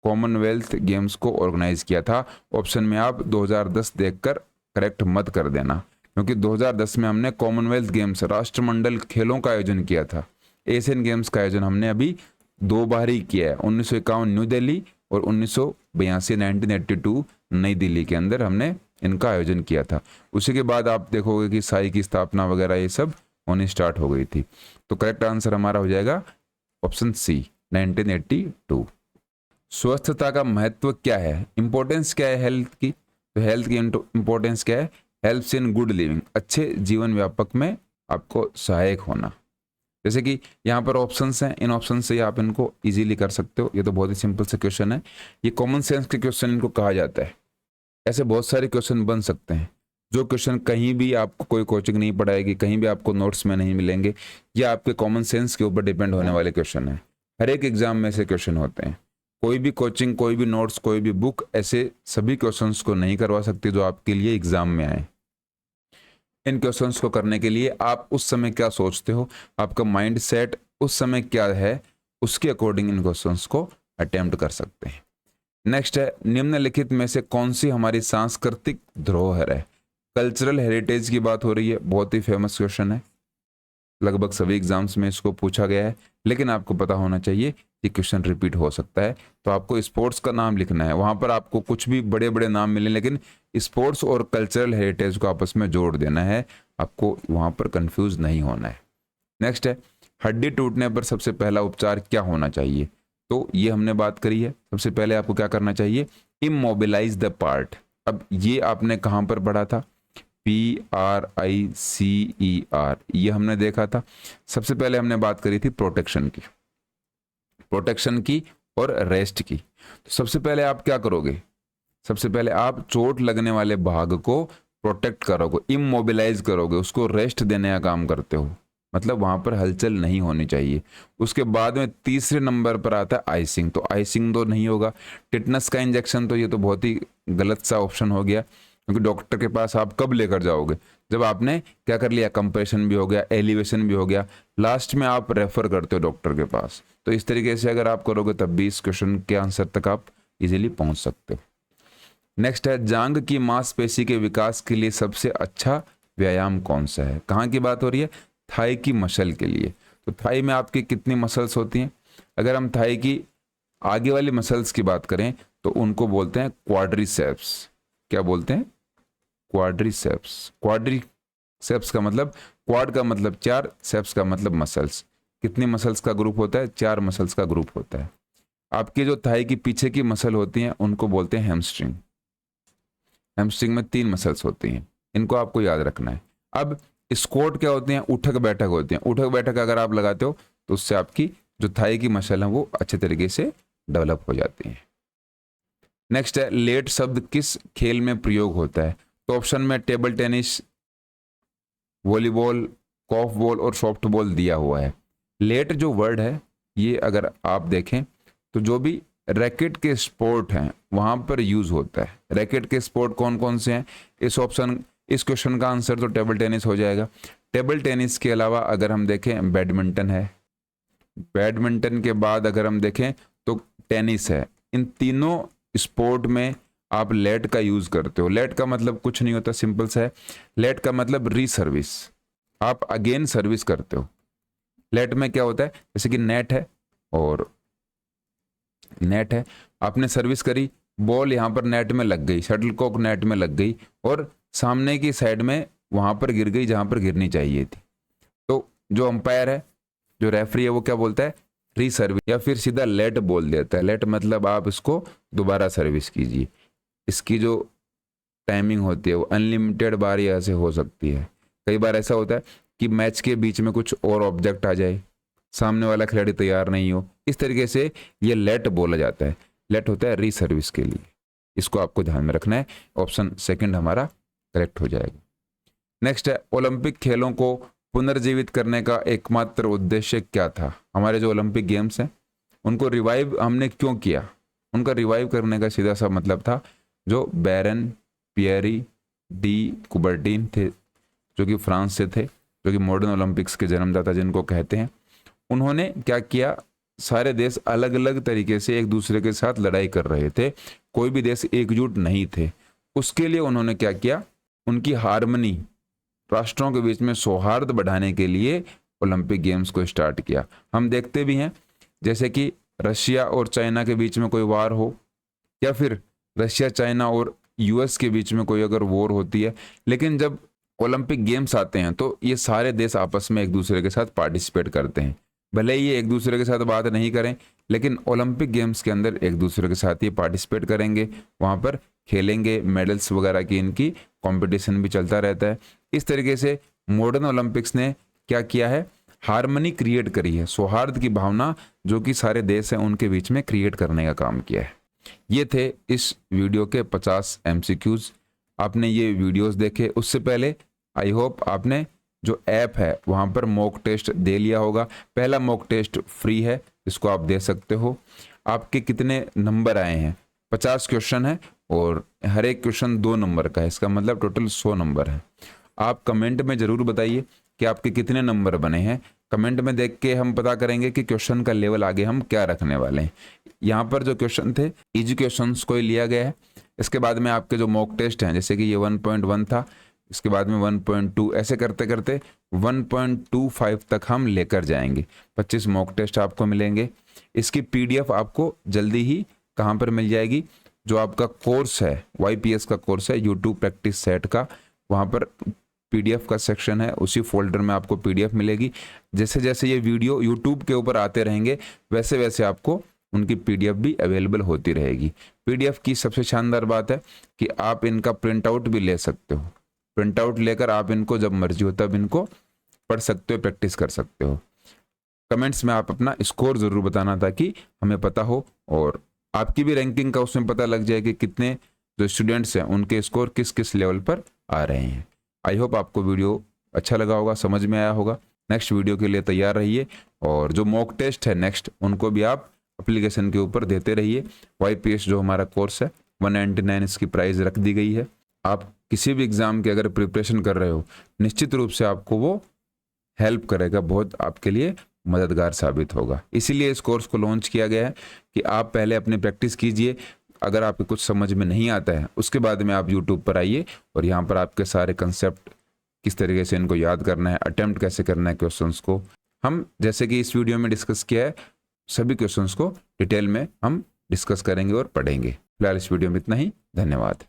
कॉमनवेल्थ गेम्स को ऑर्गेनाइज किया था। ऑप्शन में आप 2010 देखकर करेक्ट मत कर देना, क्योंकि 2010 में हमने कॉमनवेल्थ गेम्स राष्ट्रमंडल खेलों का आयोजन किया था। एशियन गेम्स का आयोजन हमने अभी 2 बार ही किया है, 1951 न्यू दिल्ली और 1982 नई दिल्ली के अंदर हमने इनका आयोजन किया था। उसी के बाद आप देखोगे कि साई की स्थापना वगैरह ये सब होनी स्टार्ट हो गई थी। तो करेक्ट आंसर हमारा हो जाएगा ऑप्शन सी, 1982। स्वस्थता का महत्व क्या है? इंपॉर्टेंस क्या है हेल्थ की? तो हेल्थ की इंपॉर्टेंस क्या है? हेल्प्स इन गुड लिविंग, अच्छे जीवन व्यापक में आपको सहायक होना। जैसे कि यहाँ पर ऑप्शंस हैं, इन ऑप्शन से आप इनको इजीली कर सकते हो। ये तो बहुत ही सिंपल से क्वेश्चन है, ये कॉमन सेंस के क्वेश्चन इनको कहा जाता है। ऐसे बहुत सारे क्वेश्चन बन सकते हैं जो क्वेश्चन कहीं भी आपको कोई कोचिंग नहीं पढ़ाएगी, कहीं भी आपको नोट्स में नहीं मिलेंगे, या आपके कॉमन सेंस के ऊपर डिपेंड होने वाले क्वेश्चन है। हर एक एग्जाम में ऐसे क्वेश्चन होते हैं। कोई भी कोचिंग, कोई भी नोट्स, कोई भी बुक ऐसे सभी क्वेश्चंस को नहीं करवा सकती जो आपके लिए एग्जाम में आए। इन क्वेश्चंस को करने के लिए आप उस समय क्या सोचते हो, आपका माइंड सेट उस समय क्या है, उसके अकॉर्डिंग इन क्वेश्चंस को अटेम्प्ट कर सकते हैं। नेक्स्ट है, निम्नलिखित में से कौन सी हमारी सांस्कृतिक धरोहर है? कल्चरल हेरिटेज की बात हो रही है, बहुत ही फेमस क्वेश्चन है, लगभग सभी एग्जाम्स में इसको पूछा गया है, लेकिन आपको पता होना चाहिए ये क्वेश्चन रिपीट हो सकता है। तो आपको स्पोर्ट्स का नाम लिखना है, वहां पर आपको कुछ भी बड़े बड़े नाम मिले, लेकिन स्पोर्ट्स और कल्चरल हेरिटेज को आपस में जोड़ देना है, आपको वहां पर कंफ्यूज नहीं होना है। नेक्स्ट है, हड्डी टूटने पर सबसे पहला उपचार क्या होना चाहिए? तो ये हमने बात करी है। सबसे पहले आपको क्या करना चाहिए? Immobilise the part. अब ये आपने कहां पर पढ़ा था? PRICER, ये हमने देखा था। सबसे पहले हमने बात करी थी प्रोटेक्शन की और रेस्ट की। तो सबसे पहले आप क्या करोगे? सबसे पहले आप चोट लगने वाले भाग को प्रोटेक्ट करोगे, इमोबिलाइज करोगे, उसको रेस्ट देने का काम करते हो, मतलब वहां पर हलचल नहीं होनी चाहिए। उसके बाद में तीसरे नंबर पर आता है आइसिंग। तो आइसिंग तो नहीं होगा। टिटनस का इंजेक्शन, तो ये तो बहुत ही गलत सा ऑप्शन हो गया, क्योंकि डॉक्टर के पास आप कब लेकर जाओगे? जब आपने क्या कर लिया, कंप्रेशन भी हो गया, एलिवेशन भी हो गया, लास्ट में आप रेफर करते हो डॉक्टर के पास। तो इस तरीके से अगर आप करोगे तब भी इस क्वेश्चन के आंसर तक आप इजीली पहुंच सकते हो। नेक्स्ट है, जांघ की मांसपेशी के विकास के लिए सबसे अच्छा व्यायाम कौन सा है? कहाँ की बात हो रही है? थाई की मसल के लिए। तो थाई में आपकी कितनी मसल्स होती हैं? अगर हम थाई की आगे वाली मसल्स की बात करें तो उनको बोलते हैं क्वाड्रिसेप्स। क्या बोलते हैं? क्वाड्रिसेप्स। क्वाड्रिसेप्स का मतलब, क्वाड का मतलब 4, सेप्स का मतलब मसल्स। कितनी मसल्स का ग्रुप होता है? 4 मसल्स का ग्रुप होता है। आपकी जो थाई की पीछे की मसल होती हैं उनको बोलते हैं हैमस्ट्रिंग। हैमस्ट्रिंग में 3 मसल्स होती हैं, इनको आपको याद रखना है। अब स्क्वाट क्या होते हैं? उठक बैठक होती हैं। उठक बैठक अगर आप लगाते हो तो उससे आपकी जो थाई की मसल है वो अच्छे तरीके से डेवलप हो जाती है। नेक्स्ट है, लेट शब्द किस खेल में प्रयोग होता है? तो ऑप्शन में टेबल टेनिस, वॉलीबॉल, कॉफ बॉल और सॉफ्ट बॉल दिया हुआ है। लेट जो वर्ड है ये अगर आप देखें तो जो भी रैकेट के स्पोर्ट हैं वहां पर यूज होता है। रैकेट के स्पोर्ट कौन कौन से हैं? इस क्वेश्चन का आंसर तो टेबल टेनिस हो जाएगा। टेबल टेनिस के अलावा अगर हम देखें बैडमिंटन है, बैडमिंटन के बाद अगर हम देखें तो टेनिस है। इन तीनों स्पोर्ट में आप लेट का यूज करते हो। लेट का मतलब कुछ नहीं होता, सिंपल सा है। लेट का मतलब री सर्विस। आप अगेन सर्विस करते हो। लेट में क्या होता है, जैसे कि नेट है और नेट है, आपने सर्विस करी, बॉल यहाँ पर नेट में लग गई, शटलकॉक नेट में लग गई और सामने की साइड में वहां पर गिर गई जहां पर गिरनी चाहिए थी। तो जो अंपायर है, जो रेफरी है, वो क्या बोलता है, रीसर्विस, या फिर सीधा लेट बोल देता है। लेट मतलब आप इसको दोबारा सर्विस कीजिए। इसकी जो टाइमिंग होती है वो अनलिमिटेड बार यहाँ से हो सकती है। कई बार ऐसा होता है कि मैच के बीच में कुछ और ऑब्जेक्ट आ जाए, सामने वाला खिलाड़ी तैयार नहीं हो, इस तरीके से ये लेट बोला जाता है। लेट होता है रीसर्विस के लिए, इसको आपको ध्यान में रखना है। ऑप्शन सेकंड हमारा करेक्ट हो जाएगा। नेक्स्ट है, ओलंपिक खेलों को पुनर्जीवित करने का एकमात्र उद्देश्य क्या था। हमारे जो ओलंपिक गेम्स हैं उनको रिवाइव हमने क्यों किया। उनका रिवाइव करने का सीधा सा मतलब था, जो बैरन पियरी डी कुबर्टिन थे, जो कि फ्रांस से थे, जो कि मॉडर्न ओलंपिक्स के जन्मदाता जिनको कहते हैं, उन्होंने क्या किया, सारे देश अलग अलग तरीके से एक दूसरे के साथ लड़ाई कर रहे थे, कोई भी देश एकजुट नहीं थे। उसके लिए उन्होंने क्या किया, उनकी हार्मनी, राष्ट्रों के बीच में सौहार्द बढ़ाने के लिए ओलंपिक गेम्स को स्टार्ट किया। हम देखते भी हैं, जैसे कि रशिया और चाइना के बीच में कोई वार हो, या फिर रशिया चाइना और यूएस के बीच में कोई अगर वॉर होती है, लेकिन जब ओलंपिक गेम्स आते हैं तो ये सारे देश आपस में एक दूसरे के साथ पार्टिसिपेट करते हैं। भले ही ये एक दूसरे के साथ बात नहीं करें, लेकिन ओलंपिक गेम्स के अंदर एक दूसरे के साथ ये पार्टिसिपेट करेंगे, वहाँ पर खेलेंगे, मेडल्स वगैरह की इनकी कंपटीशन भी चलता रहता है। इस तरीके से मॉडर्न ओलंपिक्स ने क्या किया है, हार्मनी क्रिएट करी है, सौहार्द की भावना जो कि सारे देश हैं उनके बीच में क्रिएट करने का काम किया है। ये थे इस वीडियो के 50 MCQs। आपने ये वीडियोस देखे, उससे पहले आई होप आपने जो ऐप है वहाँ पर मॉक टेस्ट दे लिया होगा। पहला मॉक टेस्ट फ्री है, इसको आप दे सकते हो। आपके कितने नंबर आए हैं, 50 क्वेश्चन है और हर एक क्वेश्चन 2 नंबर का है, इसका मतलब टोटल 100 नंबर है। आप कमेंट में ज़रूर बताइए कि आपके कितने नंबर बने हैं। कमेंट में देख के हम पता करेंगे कि क्वेश्चन का लेवल आगे हम क्या रखने वाले हैं। यहाँ पर जो क्वेश्चन थे इजी क्वेश्चंस को ही लिया गया है। इसके बाद में आपके जो मॉक टेस्ट हैं, जैसे कि ये 1.1 था, इसके बाद में 1.2, ऐसे करते करते 1.25 तक हम लेकर जाएंगे। 25 मॉक टेस्ट आपको मिलेंगे। इसकी PDF आपको जल्दी ही कहाँ पर मिल जाएगी, जो आपका कोर्स है YPS का कोर्स है यूट्यूब प्रैक्टिस सेट का, वहाँ पर PDF का सेक्शन है, उसी फोल्डर में आपको PDF मिलेगी। जैसे जैसे ये वीडियो यूट्यूब के ऊपर आते रहेंगे वैसे वैसे आपको उनकी PDF भी अवेलेबल होती रहेगी। PDF की सबसे शानदार बात है कि आप इनका प्रिंट आउट भी ले सकते हो। प्रिंट आउट लेकर आप इनको जब मर्जी हो तब इनको पढ़ सकते हो, प्रैक्टिस कर सकते हो। कमेंट्स में आप अपना स्कोर ज़रूर बताना ताकि हमें पता हो और आपकी भी रैंकिंग का उसमें पता लग जाए कि कितने जो स्टूडेंट्स हैं उनके स्कोर किस किस लेवल पर आ रहे हैं। आई होप आपको वीडियो अच्छा लगा होगा, समझ में आया होगा। नेक्स्ट वीडियो के लिए तैयार रहिए और जो मॉक टेस्ट है नेक्स्ट, उनको भी आप एप्लीकेशन के ऊपर देते रहिए। YPS जो हमारा कोर्स है 199 इसकी प्राइस रख दी गई है। आप किसी भी एग्ज़ाम के अगर प्रिपरेशन कर रहे हो, निश्चित रूप से आपको वो हेल्प करेगा, बहुत आपके लिए मददगार साबित होगा। इसीलिए इस कोर्स को लॉन्च किया गया है कि आप पहले अपनी प्रैक्टिस कीजिए। अगर आपको कुछ समझ में नहीं आता है उसके बाद में आप यूट्यूब पर आइए और यहाँ पर आपके सारे कंसेप्ट, किस तरीके से इनको याद करना है, अटेम्प्ट कैसे करना है क्वेश्चंस को, हम जैसे कि इस वीडियो में डिस्कस किया है, सभी क्वेश्चंस को डिटेल में हम डिस्कस करेंगे और पढ़ेंगे। फिलहाल इस वीडियो में इतना ही। धन्यवाद।